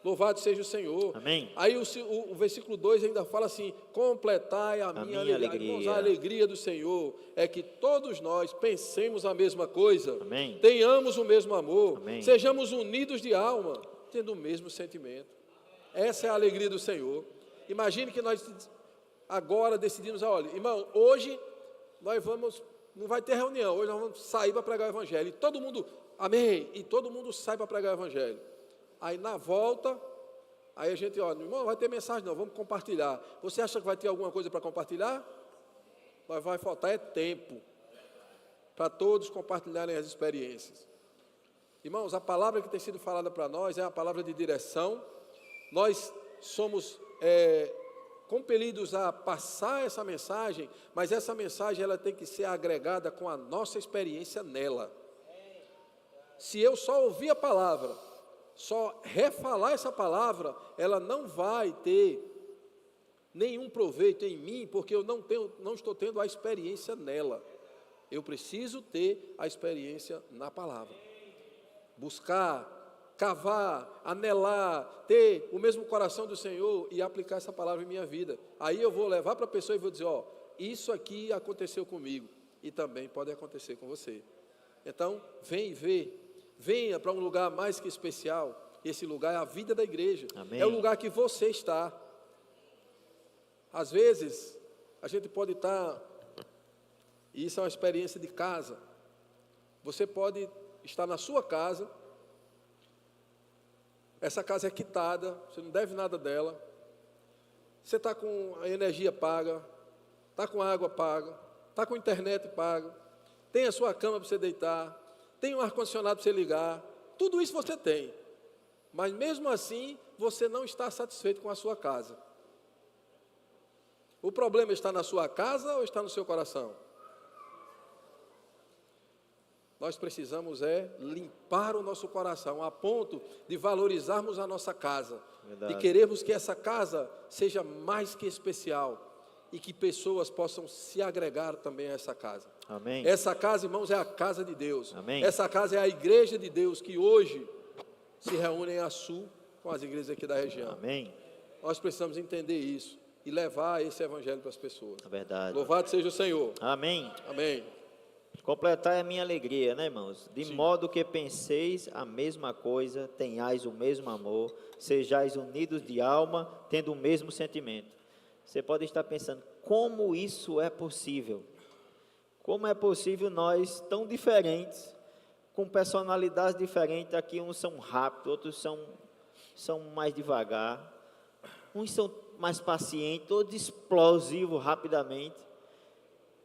Louvado seja o Senhor. Amém. Aí o versículo 2 ainda fala assim: completai a minha alegria. Irmãos, a alegria do Senhor é que todos nós pensemos a mesma coisa. Amém. Tenhamos o mesmo amor. Amém. Sejamos unidos de alma, tendo o mesmo sentimento. Essa é a alegria do Senhor. Imagine que nós agora decidimos: olha, irmão, hoje não vai ter reunião, hoje nós vamos sair para pregar o Evangelho. E todo mundo, amém, e todo mundo sai para pregar o Evangelho. Aí na volta, aí a gente, olha, irmão, não vai ter mensagem não, vamos compartilhar. Você acha que vai ter alguma coisa para compartilhar? Mas vai faltar tempo para todos compartilharem as experiências. Irmãos, a palavra que tem sido falada para nós é a palavra de direção. Nós somos compelidos a passar essa mensagem, mas essa mensagem ela tem que ser agregada com a nossa experiência nela. Se eu só ouvir a palavra, só refalar essa palavra, ela não vai ter nenhum proveito em mim, porque eu não estou tendo a experiência nela. Eu preciso ter a experiência na palavra. Buscar, cavar, anelar, ter o mesmo coração do Senhor e aplicar essa palavra em minha vida. Aí eu vou levar para a pessoa e vou dizer, ó, isso aqui aconteceu comigo e também pode acontecer com você. Então, vem e vê, venha para um lugar mais que especial. Esse lugar é a vida da igreja. Amém. É o lugar que você está. Às vezes, a gente pode estar, e isso é uma experiência de casa, você pode estar na sua casa, essa casa é quitada, você não deve nada dela, você está com a energia paga, está com a água paga, está com a internet paga, tem a sua cama para você deitar, tem um ar-condicionado para você ligar, tudo isso você tem, mas mesmo assim, você não está satisfeito com a sua casa. O problema está na sua casa ou está no seu coração? Nós precisamos limpar o nosso coração, a ponto de valorizarmos a nossa casa, Verdade. de querermos que essa casa seja mais que especial e que pessoas possam se agregar também a essa casa. Amém. Essa casa, irmãos, é a casa de Deus. Amém. Essa casa é a igreja de Deus que hoje se reúnem a sul com as igrejas aqui da região. Amém. Nós precisamos entender isso e levar esse evangelho para as pessoas. É verdade. Louvado seja o Senhor. Amém. Amém. Completar é a minha alegria, né, irmãos? De Sim. modo que penseis a mesma coisa, tenhais o mesmo amor, sejais unidos de alma, tendo o mesmo sentimento. Você pode estar pensando, como isso é possível? Como é possível nós, tão diferentes, com personalidades diferentes, aqui uns são rápidos, outros são mais devagar, uns são mais pacientes, outros explosivos rapidamente.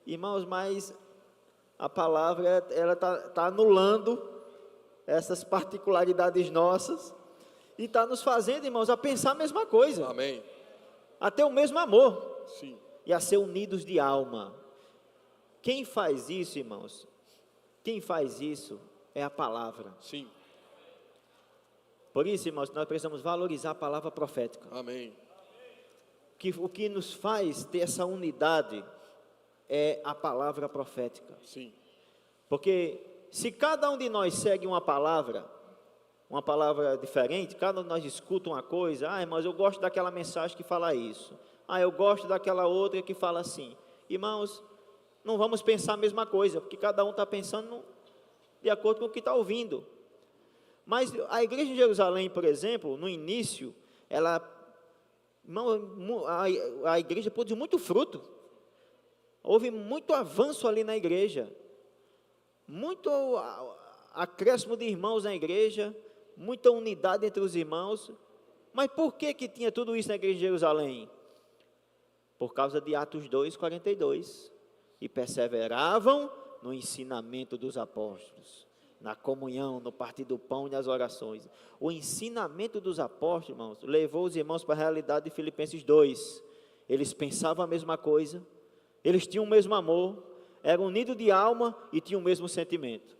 Irmãos, mas a palavra, ela está anulando essas particularidades nossas e está nos fazendo, irmãos, a pensar a mesma coisa, Amém. a ter o mesmo amor Sim. e a ser unidos de alma. Quem faz isso, irmãos? Quem faz isso é a palavra. Sim. Por isso, irmãos, nós precisamos valorizar a palavra profética. Amém. O que nos faz ter essa unidade é a palavra profética. Sim. Porque se cada um de nós segue uma palavra diferente, cada um de nós escuta uma coisa, mas eu gosto daquela mensagem que fala isso, eu gosto daquela outra que fala assim. Irmãos, não vamos pensar a mesma coisa, porque cada um está pensando de acordo com o que está ouvindo. Mas a igreja de Jerusalém, por exemplo, no início, a igreja produziu muito fruto, houve muito avanço ali na igreja, muito acréscimo de irmãos na igreja, muita unidade entre os irmãos. Mas por que tinha tudo isso na igreja de Jerusalém? Por causa de Atos 2:42, e perseveravam no ensinamento dos apóstolos, na comunhão, no partir do pão e nas orações. O ensinamento dos apóstolos, irmãos, levou os irmãos para a realidade de Filipenses 2. Eles pensavam a mesma coisa, eles tinham o mesmo amor, eram unidos de alma e tinham o mesmo sentimento.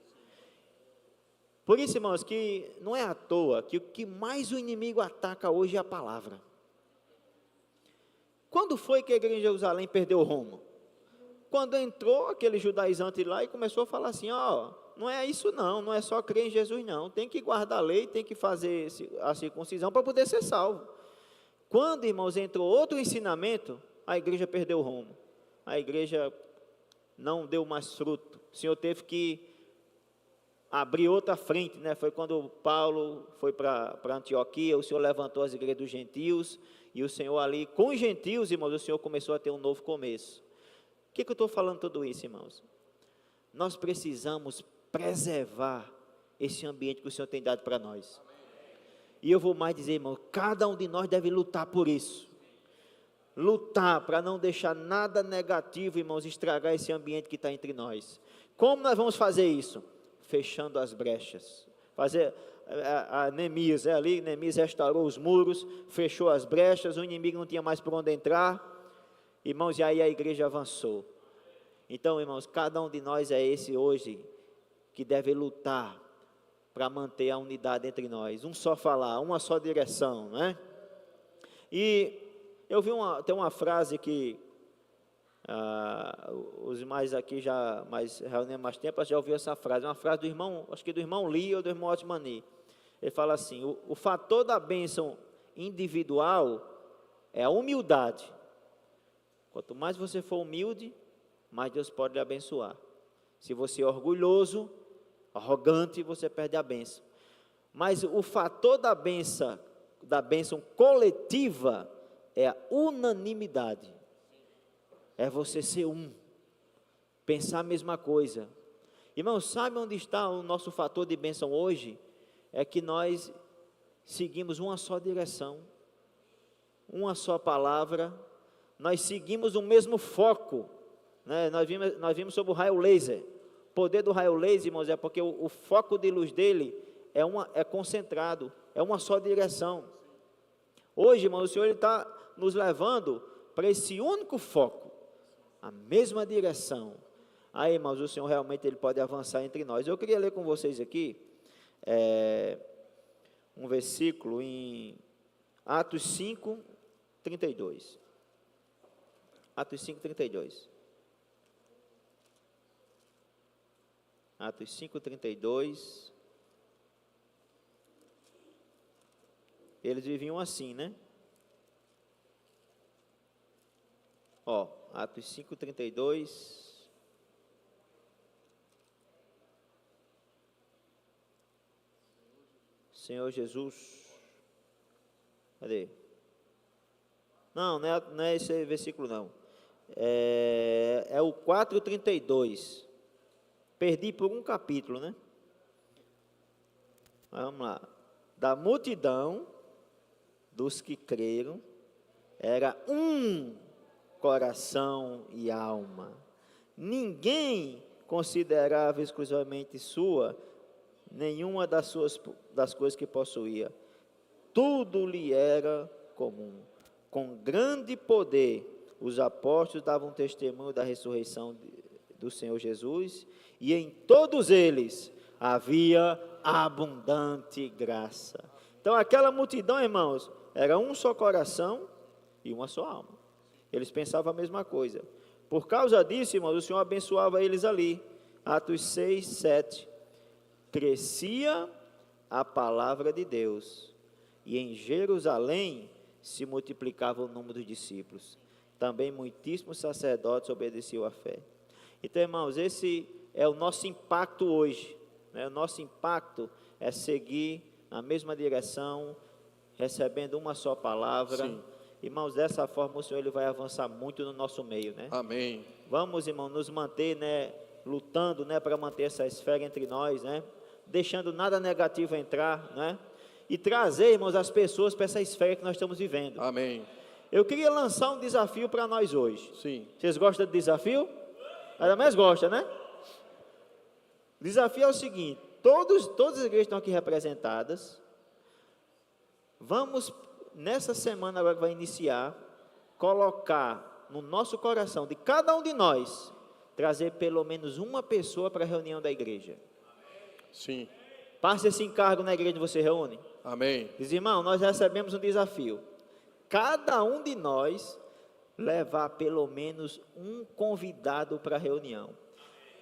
Por isso, irmãos, que não é à toa que o que mais o inimigo ataca hoje é a palavra. Quando foi que a igreja de Jerusalém perdeu o rumo? Quando entrou aquele judaizante lá e começou a falar assim, não é isso não é só crer em Jesus não, tem que guardar a lei, tem que fazer a circuncisão para poder ser salvo. Quando, irmãos, entrou outro ensinamento, a igreja perdeu o rumo, a igreja não deu mais fruto, o Senhor teve que abrir outra frente, né? Foi quando Paulo foi para Antioquia, o Senhor levantou as igrejas dos gentios, e o Senhor ali, com os gentios, irmãos, o Senhor começou a ter um novo começo. Por que eu estou falando tudo isso, irmãos? Nós precisamos preservar esse ambiente que o Senhor tem dado para nós. E eu vou mais dizer, irmão, cada um de nós deve lutar por isso. Lutar para não deixar nada negativo, irmãos, estragar esse ambiente que está entre nós. Como nós vamos fazer isso? Fechando as brechas. Fazer a Neemias, ali, Neemias restaurou os muros, fechou as brechas, o inimigo não tinha mais por onde entrar. Irmãos, e aí a igreja avançou. Então, irmãos, cada um de nós é esse hoje que deve lutar para manter a unidade entre nós, um só falar, uma só direção, né? E eu vi tem uma frase que os mais aqui já reuniram mais tempo, já ouviu essa frase, uma frase do irmão, acho que do irmão Lee ou do irmão Otmani. Ele fala assim: o fator da bênção individual é a humildade. Quanto mais você for humilde, mais Deus pode lhe abençoar. Se você é orgulhoso, arrogante, você perde a bênção. Mas o fator da bênção coletiva é a unanimidade. É você ser um, pensar a mesma coisa. Irmão, sabe onde está o nosso fator de bênção hoje? É que nós seguimos uma só direção, uma só palavra, nós seguimos o mesmo foco, né? Nós vimos sobre o raio laser. O poder do raio laser, irmãos, é porque o foco de luz dele é concentrado, é uma só direção. Hoje, irmão, o Senhor está nos levando para esse único foco, a mesma direção. Aí, irmãos, o Senhor realmente ele pode avançar entre nós. Eu queria ler com vocês aqui um versículo em Atos 5, 32. Atos 5, 32. Atos 5, 32. Eles viviam assim, né? Atos 5, 32. Senhor Jesus. Cadê? Não é esse versículo não. É o 4:32. Perdi por um capítulo, né? Vamos lá. Da multidão dos que creram, era um coração e alma. Ninguém considerava exclusivamente sua nenhuma das coisas que possuía. Tudo lhe era comum. Com grande poder, os apóstolos davam testemunho da ressurreição do Senhor Jesus, e em todos eles havia abundante graça. Então, aquela multidão, irmãos, era um só coração e uma só alma. Eles pensavam a mesma coisa. Por causa disso, irmãos, o Senhor abençoava eles ali. Atos 6, 7. Crescia a palavra de Deus, e em Jerusalém se multiplicava o número dos discípulos. Também muitíssimos sacerdotes obedeciam à fé. Então, irmãos, esse é o nosso impacto hoje, né? O nosso impacto é seguir na mesma direção, recebendo uma só palavra. Sim. Irmãos, dessa forma o Senhor ele vai avançar muito no nosso meio, né? Amém. Vamos, irmão, nos manter, né, lutando, né, para manter essa esfera entre nós, né? Deixando nada negativo entrar, né? E trazer, irmãos, as pessoas para essa esfera que nós estamos vivendo. Amém. Eu queria lançar um desafio para nós hoje. Sim. Vocês gostam de desafio? Ainda mais gosta, né? O desafio é o seguinte: todas as igrejas estão aqui representadas. Vamos, nessa semana agora que vai iniciar, colocar no nosso coração, de cada um de nós, trazer pelo menos uma pessoa para a reunião da igreja. Sim. Passe esse encargo na igreja que você reúne. Amém. Diz, irmão, nós recebemos um desafio. Cada um de nós levar pelo menos um convidado para a reunião.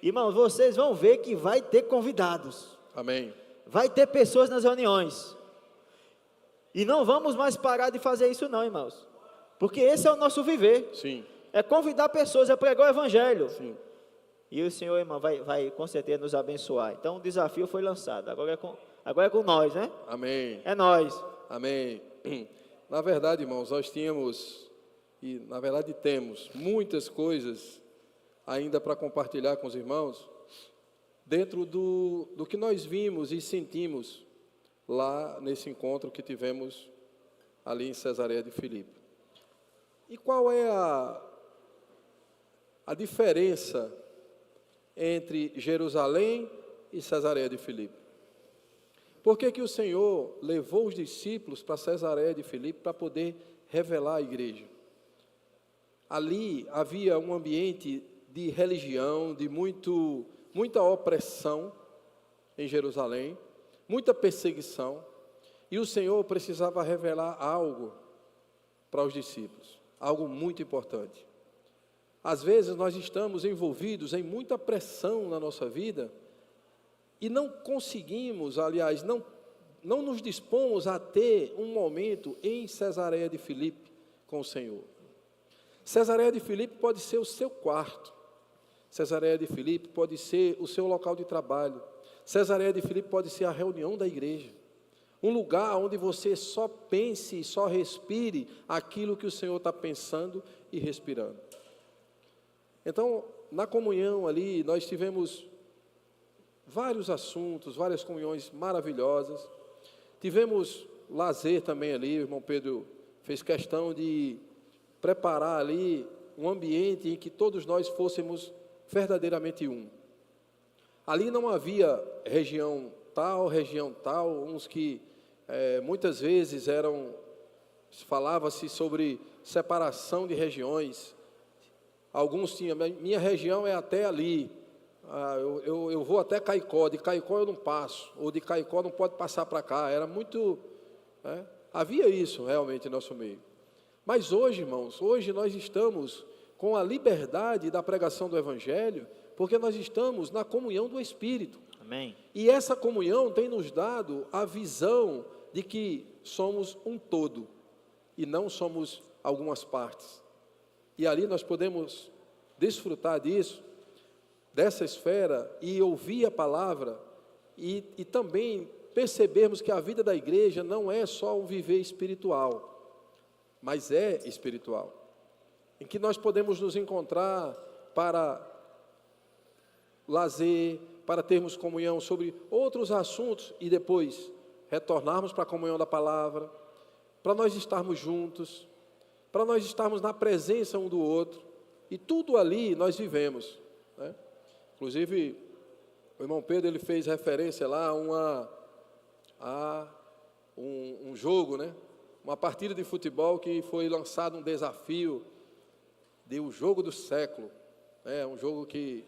Irmãos, vocês vão ver que vai ter convidados. Amém. Vai ter pessoas nas reuniões. E não vamos mais parar de fazer isso não, irmãos. Porque esse é o nosso viver. Sim. É convidar pessoas, é pregar o evangelho. Sim. E o Senhor, irmão, vai com certeza nos abençoar. Então o desafio foi lançado. Agora é com nós, né? Amém. É nós. Amém. Na verdade, irmãos, nós tínhamos, e na verdade temos, muitas coisas ainda para compartilhar com os irmãos, dentro do que nós vimos e sentimos lá nesse encontro que tivemos ali em Cesareia de Filipe. E qual é a diferença entre Jerusalém e Cesareia de Filipe? Por que o Senhor levou os discípulos para Cesareia de Filipe para poder revelar a igreja? Ali havia um ambiente de religião, de muita opressão em Jerusalém, muita perseguição, e o Senhor precisava revelar algo para os discípulos, algo muito importante. Às vezes nós estamos envolvidos em muita pressão na nossa vida e não conseguimos, aliás, não nos dispomos a ter um momento em Cesareia de Filipe com o Senhor. Cesareia de Filipe pode ser o seu quarto, Cesareia de Filipe pode ser o seu local de trabalho, Cesareia de Filipe pode ser a reunião da igreja, um lugar onde você só pense, só respire aquilo que o Senhor está pensando e respirando. Então, na comunhão ali, nós tivemos vários assuntos, várias comunhões maravilhosas. Tivemos lazer também ali, o irmão Pedro fez questão de preparar ali um ambiente em que todos nós fôssemos verdadeiramente um. Ali não havia região tal, uns que muitas vezes falava-se sobre separação de regiões. Alguns tinham, minha região é até ali, eu vou até Caicó, de Caicó eu não passo, ou de Caicó não pode passar para cá, era muito, havia isso realmente em nosso meio. Mas hoje, irmãos, hoje nós estamos com a liberdade da pregação do Evangelho, porque nós estamos na comunhão do Espírito. Amém. E essa comunhão tem nos dado a visão de que somos um todo, e não somos algumas partes. E ali nós podemos desfrutar disso, dessa esfera, e ouvir a palavra, e também percebermos que a vida da igreja não é só um viver espiritual, mas é espiritual, em que nós podemos nos encontrar para lazer, para termos comunhão sobre outros assuntos, e depois retornarmos para a comunhão da palavra, para nós estarmos juntos, para nós estarmos na presença um do outro, e tudo ali nós vivemos, né? Inclusive, o irmão Pedro, ele fez referência lá a um jogo, né? Uma partida de futebol que foi lançado um desafio de o jogo do século, um jogo que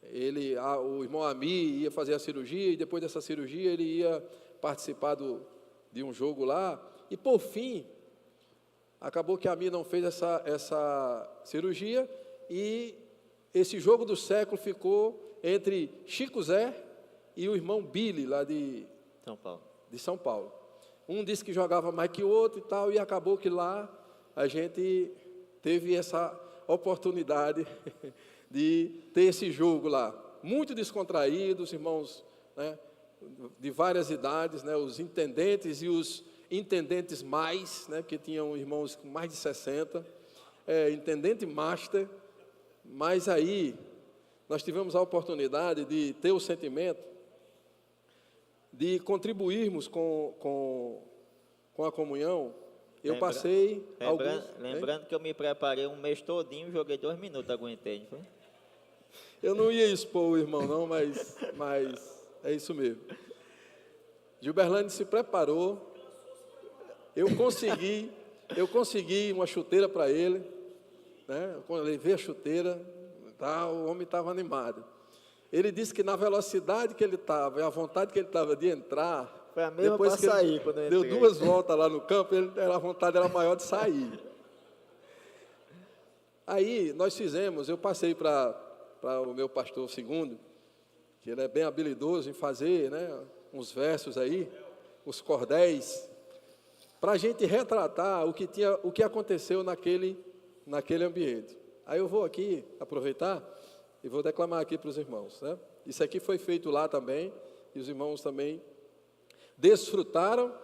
o irmão Ami ia fazer a cirurgia, e depois dessa cirurgia ele ia participar de um jogo lá, e por fim, acabou que a Ami não fez essa cirurgia, e esse jogo do século ficou entre Chico Zé e o irmão Billy, lá de São Paulo. Um disse que jogava mais que o outro e tal, e acabou que lá a gente teve essa oportunidade de ter esse jogo lá. Muito descontraído, os irmãos, né, de várias idades, né, os intendentes e os intendentes mais, né, que tinham irmãos com mais de 60, intendente master, mas aí nós tivemos a oportunidade de ter o sentimento de contribuirmos com a comunhão. Eu passei Lembrando que eu me preparei um mês todinho, joguei 2 minutos, aguentei, não foi? Eu não ia expor o irmão não, mas é isso mesmo. Gilberlane se preparou, eu consegui uma chuteira para ele, né? Quando eu levei a chuteira, o homem estava animado. Ele disse que na velocidade que ele estava e a vontade que ele estava de entrar, foi a mesma depois que sair, ele quando eu deu entrei. 2 voltas lá no campo, a vontade era maior de sair. Aí nós fizemos, eu passei para o meu pastor segundo, que ele é bem habilidoso em fazer, né, uns versos aí, os cordéis, para a gente retratar o que aconteceu naquele ambiente. Aí eu vou aqui aproveitar e vou declamar aqui para os irmãos, né? Isso aqui foi feito lá também, e os irmãos também desfrutaram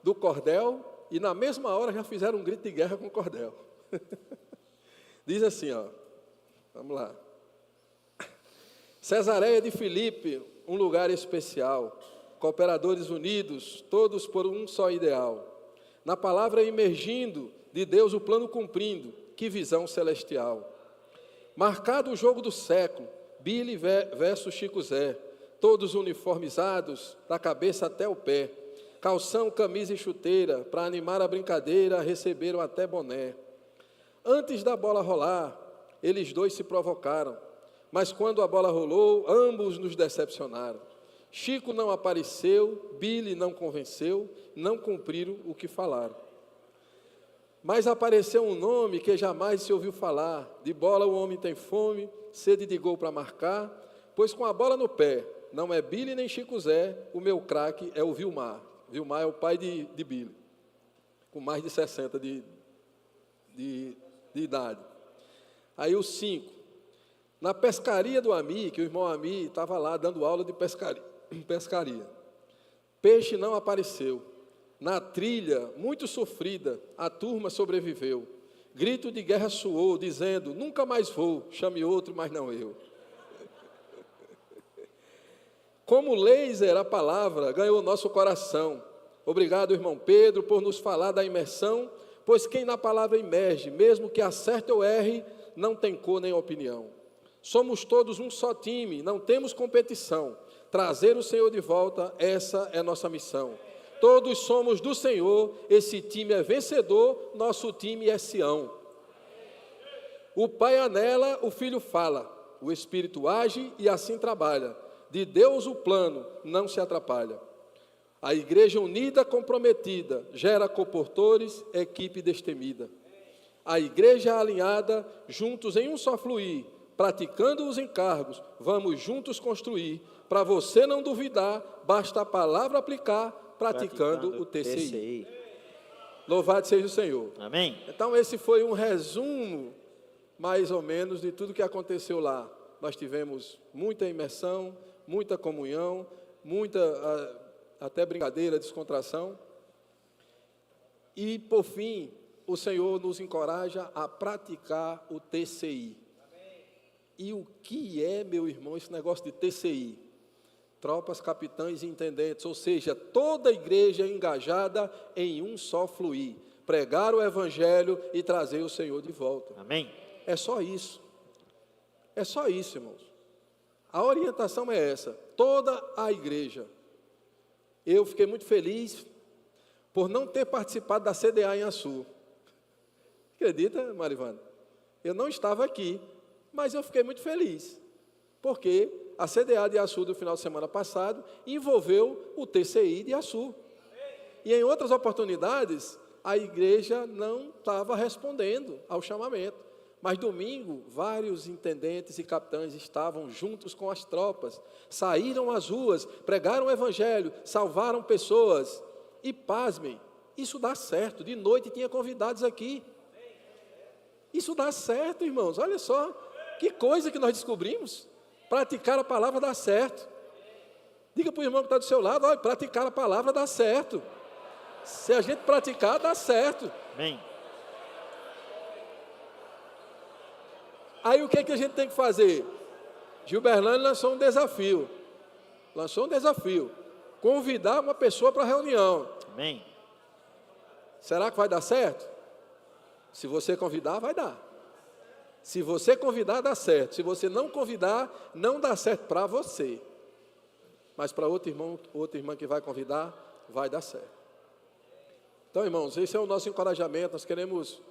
do cordel, e na mesma hora já fizeram um grito de guerra com o cordel. Diz assim, ó, vamos lá. Cesareia de Filipe, um lugar especial, cooperadores unidos, todos por um só ideal. Na palavra emergindo, de Deus o plano cumprindo, que visão celestial. Marcado o jogo do século, Billy versus Chico Zé, todos uniformizados, da cabeça até o pé. Calção, camisa e chuteira, para animar a brincadeira, receberam até boné. Antes da bola rolar, eles dois se provocaram, mas quando a bola rolou, ambos nos decepcionaram. Chico não apareceu, Billy não convenceu, não cumpriram o que falaram. Mas apareceu um nome que jamais se ouviu falar. De bola o homem tem fome, sede de gol para marcar, pois com a bola no pé, não é Billy nem Chico Zé, o meu craque é o Vilmar. Vilmar é o pai de Billy, com mais de 60 de idade. Aí o 5. Na pescaria do Ami, que o irmão Ami estava lá dando aula de pescaria. Peixe não apareceu. Na trilha, muito sofrida, a turma sobreviveu. Grito de guerra soou, dizendo, nunca mais vou, chame outro, mas não eu. Como laser a palavra ganhou nosso coração. Obrigado, irmão Pedro, por nos falar da imersão, pois quem na palavra imerge, mesmo que acerte ou erre, não tem cor nem opinião. Somos todos um só time, não temos competição. Trazer o Senhor de volta, essa é nossa missão. Todos somos do Senhor, esse time é vencedor, nosso time é Sião. O Pai anela, o Filho fala, o Espírito age e assim trabalha. De Deus o plano não se atrapalha. A igreja unida, comprometida, gera comportores, equipe destemida. A igreja alinhada, juntos em um só fluir, praticando os encargos, vamos juntos construir. Para você não duvidar, basta a palavra aplicar, praticando o TCI. Louvado seja o Senhor. Amém. Então esse foi um resumo, mais ou menos, de tudo que aconteceu lá. Nós tivemos muita imersão, muita comunhão, muita até brincadeira, descontração. E, por fim, o Senhor nos encoraja a praticar o TCI. E o que é, meu irmão, esse negócio de TCI? Tropas, capitães e intendentes, ou seja, toda a igreja engajada em um só fluir. Pregar o Evangelho e trazer o Senhor de volta. Amém. É só isso. É só isso, irmãos. A orientação é essa. Toda a igreja. Eu fiquei muito feliz por não ter participado da CDA em Açu. Acredita, Marivana? Eu não estava aqui, mas eu fiquei muito feliz. Porque a CDA de Açu do final de semana passado envolveu o TCI de Açu. E em outras oportunidades, a igreja não estava respondendo ao chamamento. Mas domingo, vários intendentes e capitães estavam juntos com as tropas, saíram às ruas, pregaram o evangelho, salvaram pessoas. E pasmem, isso dá certo. De noite tinha convidados aqui. Isso dá certo, irmãos. Olha só, que coisa que nós descobrimos. Praticar a palavra dá certo. Diga para o irmão que está do seu lado, olha, praticar a palavra dá certo. Se a gente praticar, dá certo. Amém. Aí o que é que a gente tem que fazer? Gilberlândia lançou um desafio. Convidar uma pessoa para a reunião. Amém. Será que vai dar certo? Se você convidar, vai dar. Se você convidar, dá certo. Se você não convidar, não dá certo para você. Mas para outro irmão, outra irmã que vai convidar, vai dar certo. Então, irmãos, esse é o nosso encorajamento. Nós queremos,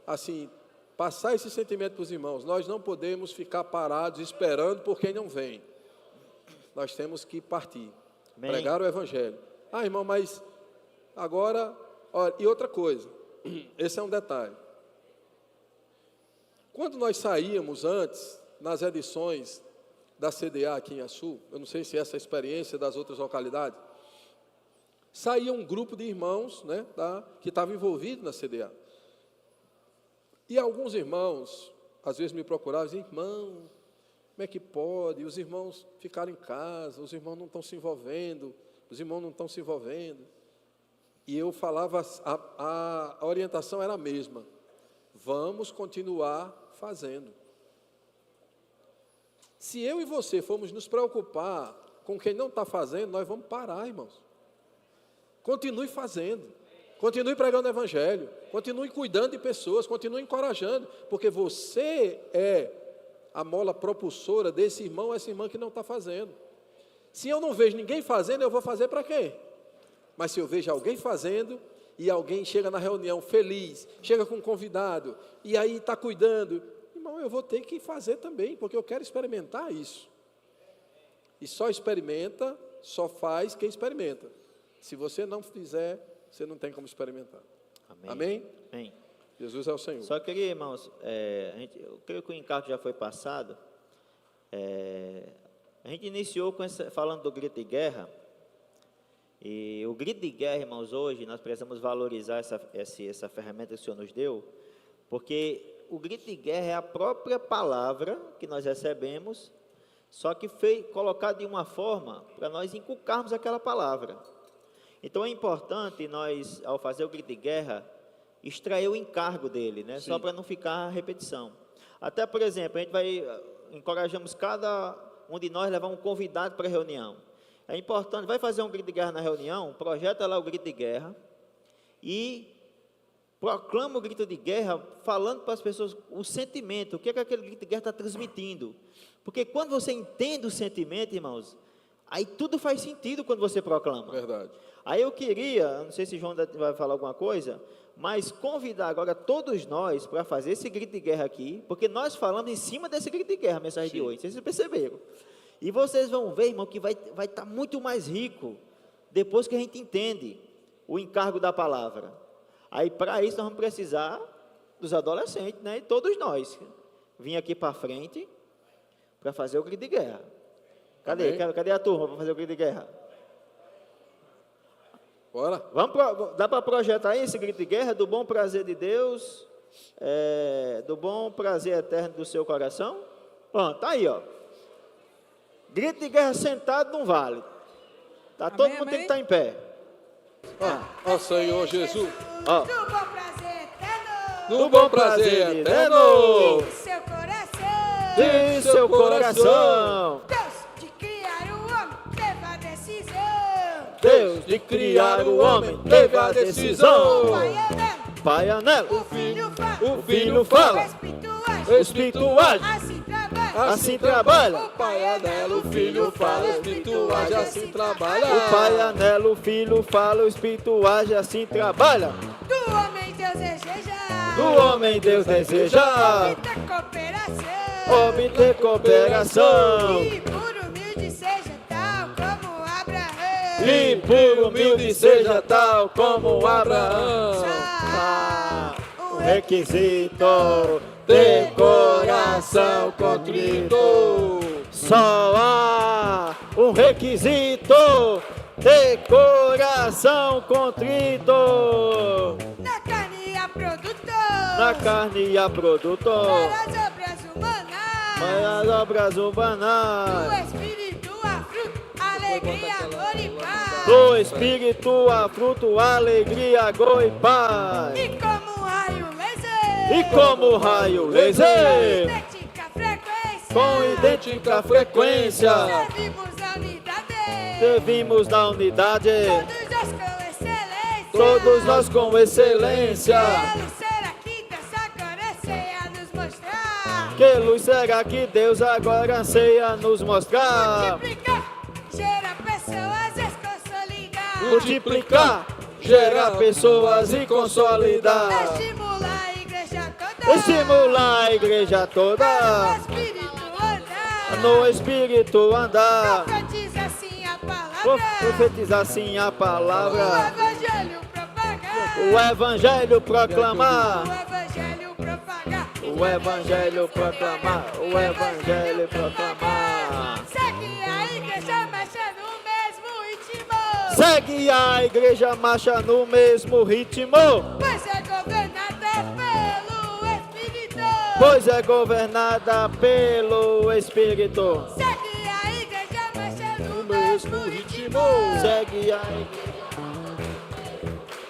assim, passar esse sentimento para os irmãos. Nós não podemos ficar parados esperando por quem não vem. Nós temos que partir. Amém. Pregar o Evangelho. Ah, irmão, mas agora... Olha, e outra coisa. Esse é um detalhe. Quando nós saíamos antes, nas edições da CDA aqui em Açu, eu não sei se essa é a experiência das outras localidades, saía um grupo de irmãos, né, que estavam envolvidos na CDA. E alguns irmãos, às vezes me procuravam e diziam, irmão, como é que pode? Os irmãos ficaram em casa, os irmãos não estão se envolvendo, E eu falava, a orientação era a mesma. Vamos continuar fazendo. Se eu e você formos nos preocupar com quem não está fazendo, nós vamos parar, irmãos. Continue fazendo. Continue pregando o Evangelho. Continue cuidando de pessoas. Continue encorajando. Porque você é a mola propulsora desse irmão ou essa irmã que não está fazendo. Se eu não vejo ninguém fazendo, eu vou fazer para quê? Mas se eu vejo alguém fazendo, e alguém chega na reunião feliz, chega com um convidado, e aí está cuidando, irmão, eu vou ter que fazer também, porque eu quero experimentar isso. E só experimenta só faz quem experimenta. Se você não fizer, você não tem como experimentar. Amém. Amém? Amém. Jesus é o Senhor. Só queria, irmãos, eu creio que o encargo já foi passado. A gente iniciou falando do grito de guerra. E o grito de guerra, irmãos, hoje nós precisamos valorizar essa ferramenta que o Senhor nos deu, porque o grito de guerra é a própria palavra que nós recebemos, só que foi colocado de uma forma para nós inculcarmos aquela palavra. Então é importante nós, ao fazer o grito de guerra, extrair o encargo dele, né? Só para não ficar repetição. Até, por exemplo, a gente encorajamos cada um de nós a levar um convidado para a reunião. É importante, vai fazer um grito de guerra na reunião, projeta lá o grito de guerra e proclama o grito de guerra, falando para as pessoas o sentimento, o que é que aquele grito de guerra está transmitindo. Porque quando você entende o sentimento, irmãos, aí tudo faz sentido quando você proclama. Verdade. Aí eu queria, não sei se João vai falar alguma coisa, mas convidar agora todos nós para fazer esse grito de guerra aqui, porque nós falamos em cima desse grito de guerra, a mensagem de hoje, vocês perceberam. E vocês vão ver, irmão, que vai estar muito mais rico, depois que a gente entende o encargo da palavra. Aí, para isso, nós vamos precisar dos adolescentes, né? E todos nós. Vim aqui para frente para fazer o grito de guerra. Cadê a turma para fazer o grito de guerra? Bora. Dá para projetar aí esse grito de guerra do bom prazer de Deus, do bom prazer eterno do seu coração? Pronto, tá aí, ó. Grito de guerra sentado não vale. Todo mundo tem que estar em pé. Ó Senhor Jesus. Do bom prazer eterno. Do bom prazer eterno. De seu coração. De seu coração. Deus de criar o homem teve a decisão. Deus de criar o homem teve a decisão. Pai Anelo. O Filho fala. O Espírito age. Assim trabalha. O Pai anela, o Filho fala, o Espírito age, assim trabalha. O Pai anela, o Filho fala, o Espírito age, assim trabalha. Do homem Deus deseja. Do homem Deus deseja Obter cooperação. obter cooperação. E por humilde seja tal como Abraão. E por humilde seja tal como Abraão. Um requisito de coração contrito. Só há um requisito de coração contrito. Na carne há produto. Na carne e a produtor. Para as obras humanas. Para as obras Do humanas. Espírito há fruto, alegria, amor e paz. Do Espírito há fruto, alegria, amor e paz. E como um raio laser. E como raio laser, Idêntica frequência. com idêntica frequência, Servimos na unidade. servimos na unidade, Todos nós com excelência. todos nós com excelência. Quero ser aqui dessa glória ceia nos mostrar. Que luz será que Deus agora anseia nos mostrar? Multiplicar, gera pessoas e consolidar. Multiplicar, gerar pessoas e consolidar. Estimular a igreja toda. Estimular a igreja toda, No espírito andar. no Espírito andar. Profetiza assim a palavra. Profetizar assim a O palavra. evangelho propagar. O Evangelho proclamar. O evangelho propagar. O Evangelho proclamar. O Evangelho proclamar. Segue a igreja marcha no mesmo ritmo. Segue a igreja marcha no mesmo ritmo, Pois é governada pelo Espírito. pois é governada pelo Espírito. Segue a igreja marcha no mesmo ritmo. Segue a igreja.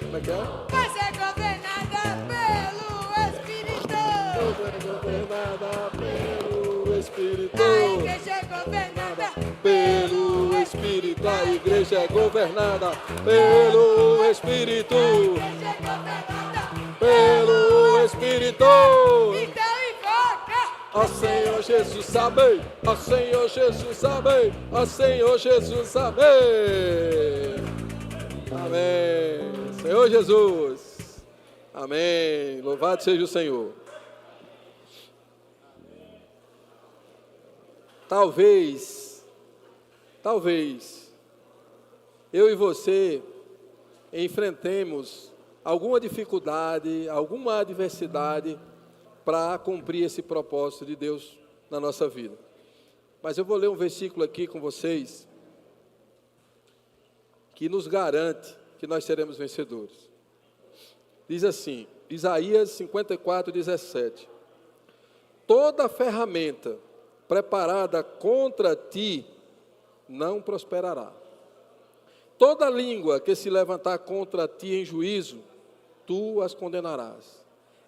Como é que é? Pois é governada pelo Espírito. Governada pelo Espírito. A igreja é governada Pelo Espírito, a igreja é governada pelo Espírito. A igreja é governada Pelo Espírito. Então invoca. Ó Senhor Jesus, amém. Ó Senhor Jesus, amém. Ó Senhor Jesus, amém. Amém. Senhor Jesus. Amém. Louvado seja o Senhor. Talvez eu e você enfrentemos alguma dificuldade, alguma adversidade para cumprir esse propósito de Deus na nossa vida. Mas eu vou ler um versículo aqui com vocês que nos garante que nós seremos vencedores. Diz assim, Isaías 54, 17: toda ferramenta preparada contra ti não prosperará. Toda língua que se levantar contra ti em juízo, tu as condenarás.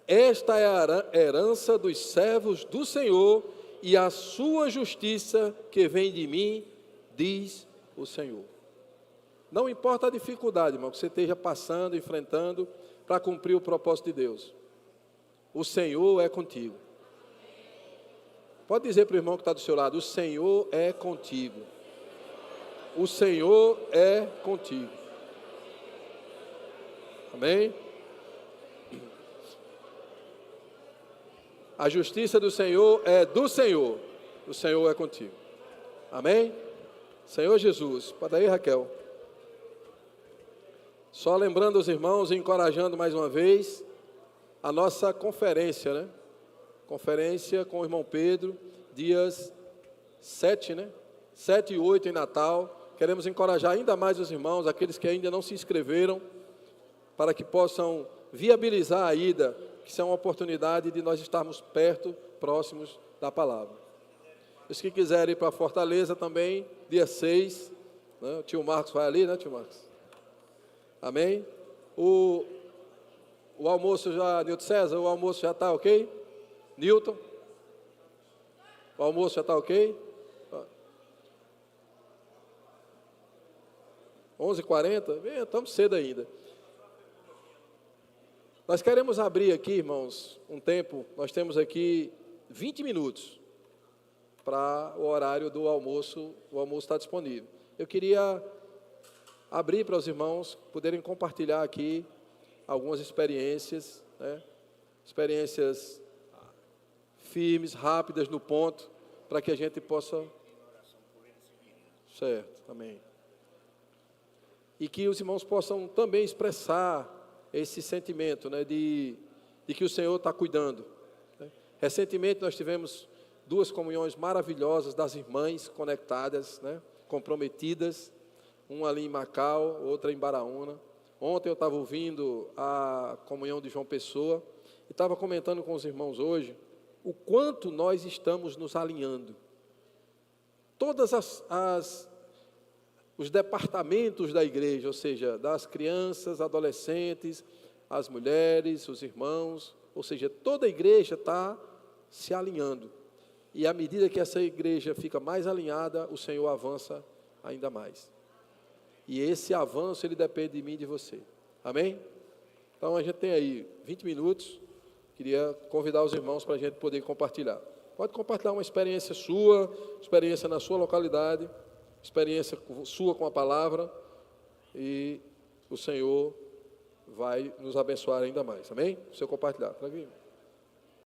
Esta é a herança dos servos do Senhor e a sua justiça que vem de mim, diz o Senhor. Não importa a dificuldade, irmão, que você esteja passando, enfrentando, para cumprir o propósito de Deus. O Senhor é contigo. Pode dizer para o irmão que está do seu lado: o Senhor é contigo. O Senhor é contigo. Amém? A justiça do Senhor é do Senhor. O Senhor é contigo. Amém? Senhor Jesus. Pode aí, Raquel. Só lembrando os irmãos e encorajando mais uma vez a nossa conferência, né? Conferência com o irmão Pedro, dias 7, né? 7 e 8 em Natal. Queremos encorajar ainda mais os irmãos, aqueles que ainda não se inscreveram, para que possam viabilizar a ida, que isso é uma oportunidade de nós estarmos perto, próximos da palavra. Os que quiserem ir para Fortaleza também, dia 6, né? O tio Marcos vai ali, né, tio Marcos? Amém? O almoço já, Nilton César, o almoço já está ok? Nilton? O almoço já está ok? 11h40? Estamos cedo ainda. Nós queremos abrir aqui, irmãos, um tempo, nós temos aqui 20 minutos para o horário do almoço, o almoço está disponível. Eu queria abrir para os irmãos poderem compartilhar aqui algumas experiências, né? Experiências firmes, rápidas, no ponto, para que a gente possa... Certo, amém. E que os irmãos possam também expressar esse sentimento, né, de que o Senhor está cuidando. Né? Recentemente nós tivemos 2 comunhões maravilhosas das irmãs conectadas, né, comprometidas, uma ali em Macau, outra em Baraúna. Ontem eu estava ouvindo a comunhão de João Pessoa e estava comentando com os irmãos hoje o quanto nós estamos nos alinhando. Todas os departamentos da igreja, ou seja, das crianças, adolescentes, as mulheres, os irmãos, ou seja, toda a igreja está se alinhando. E à medida que essa igreja fica mais alinhada, o Senhor avança ainda mais. E esse avanço, ele depende de mim e de você. Amém? Então, a gente tem aí 20 minutos. Queria convidar os irmãos para a gente poder compartilhar. Pode compartilhar uma experiência sua, experiência na sua localidade, experiência sua com a palavra, e o Senhor vai nos abençoar ainda mais. Amém? Se eu compartilhar. Tranquilo?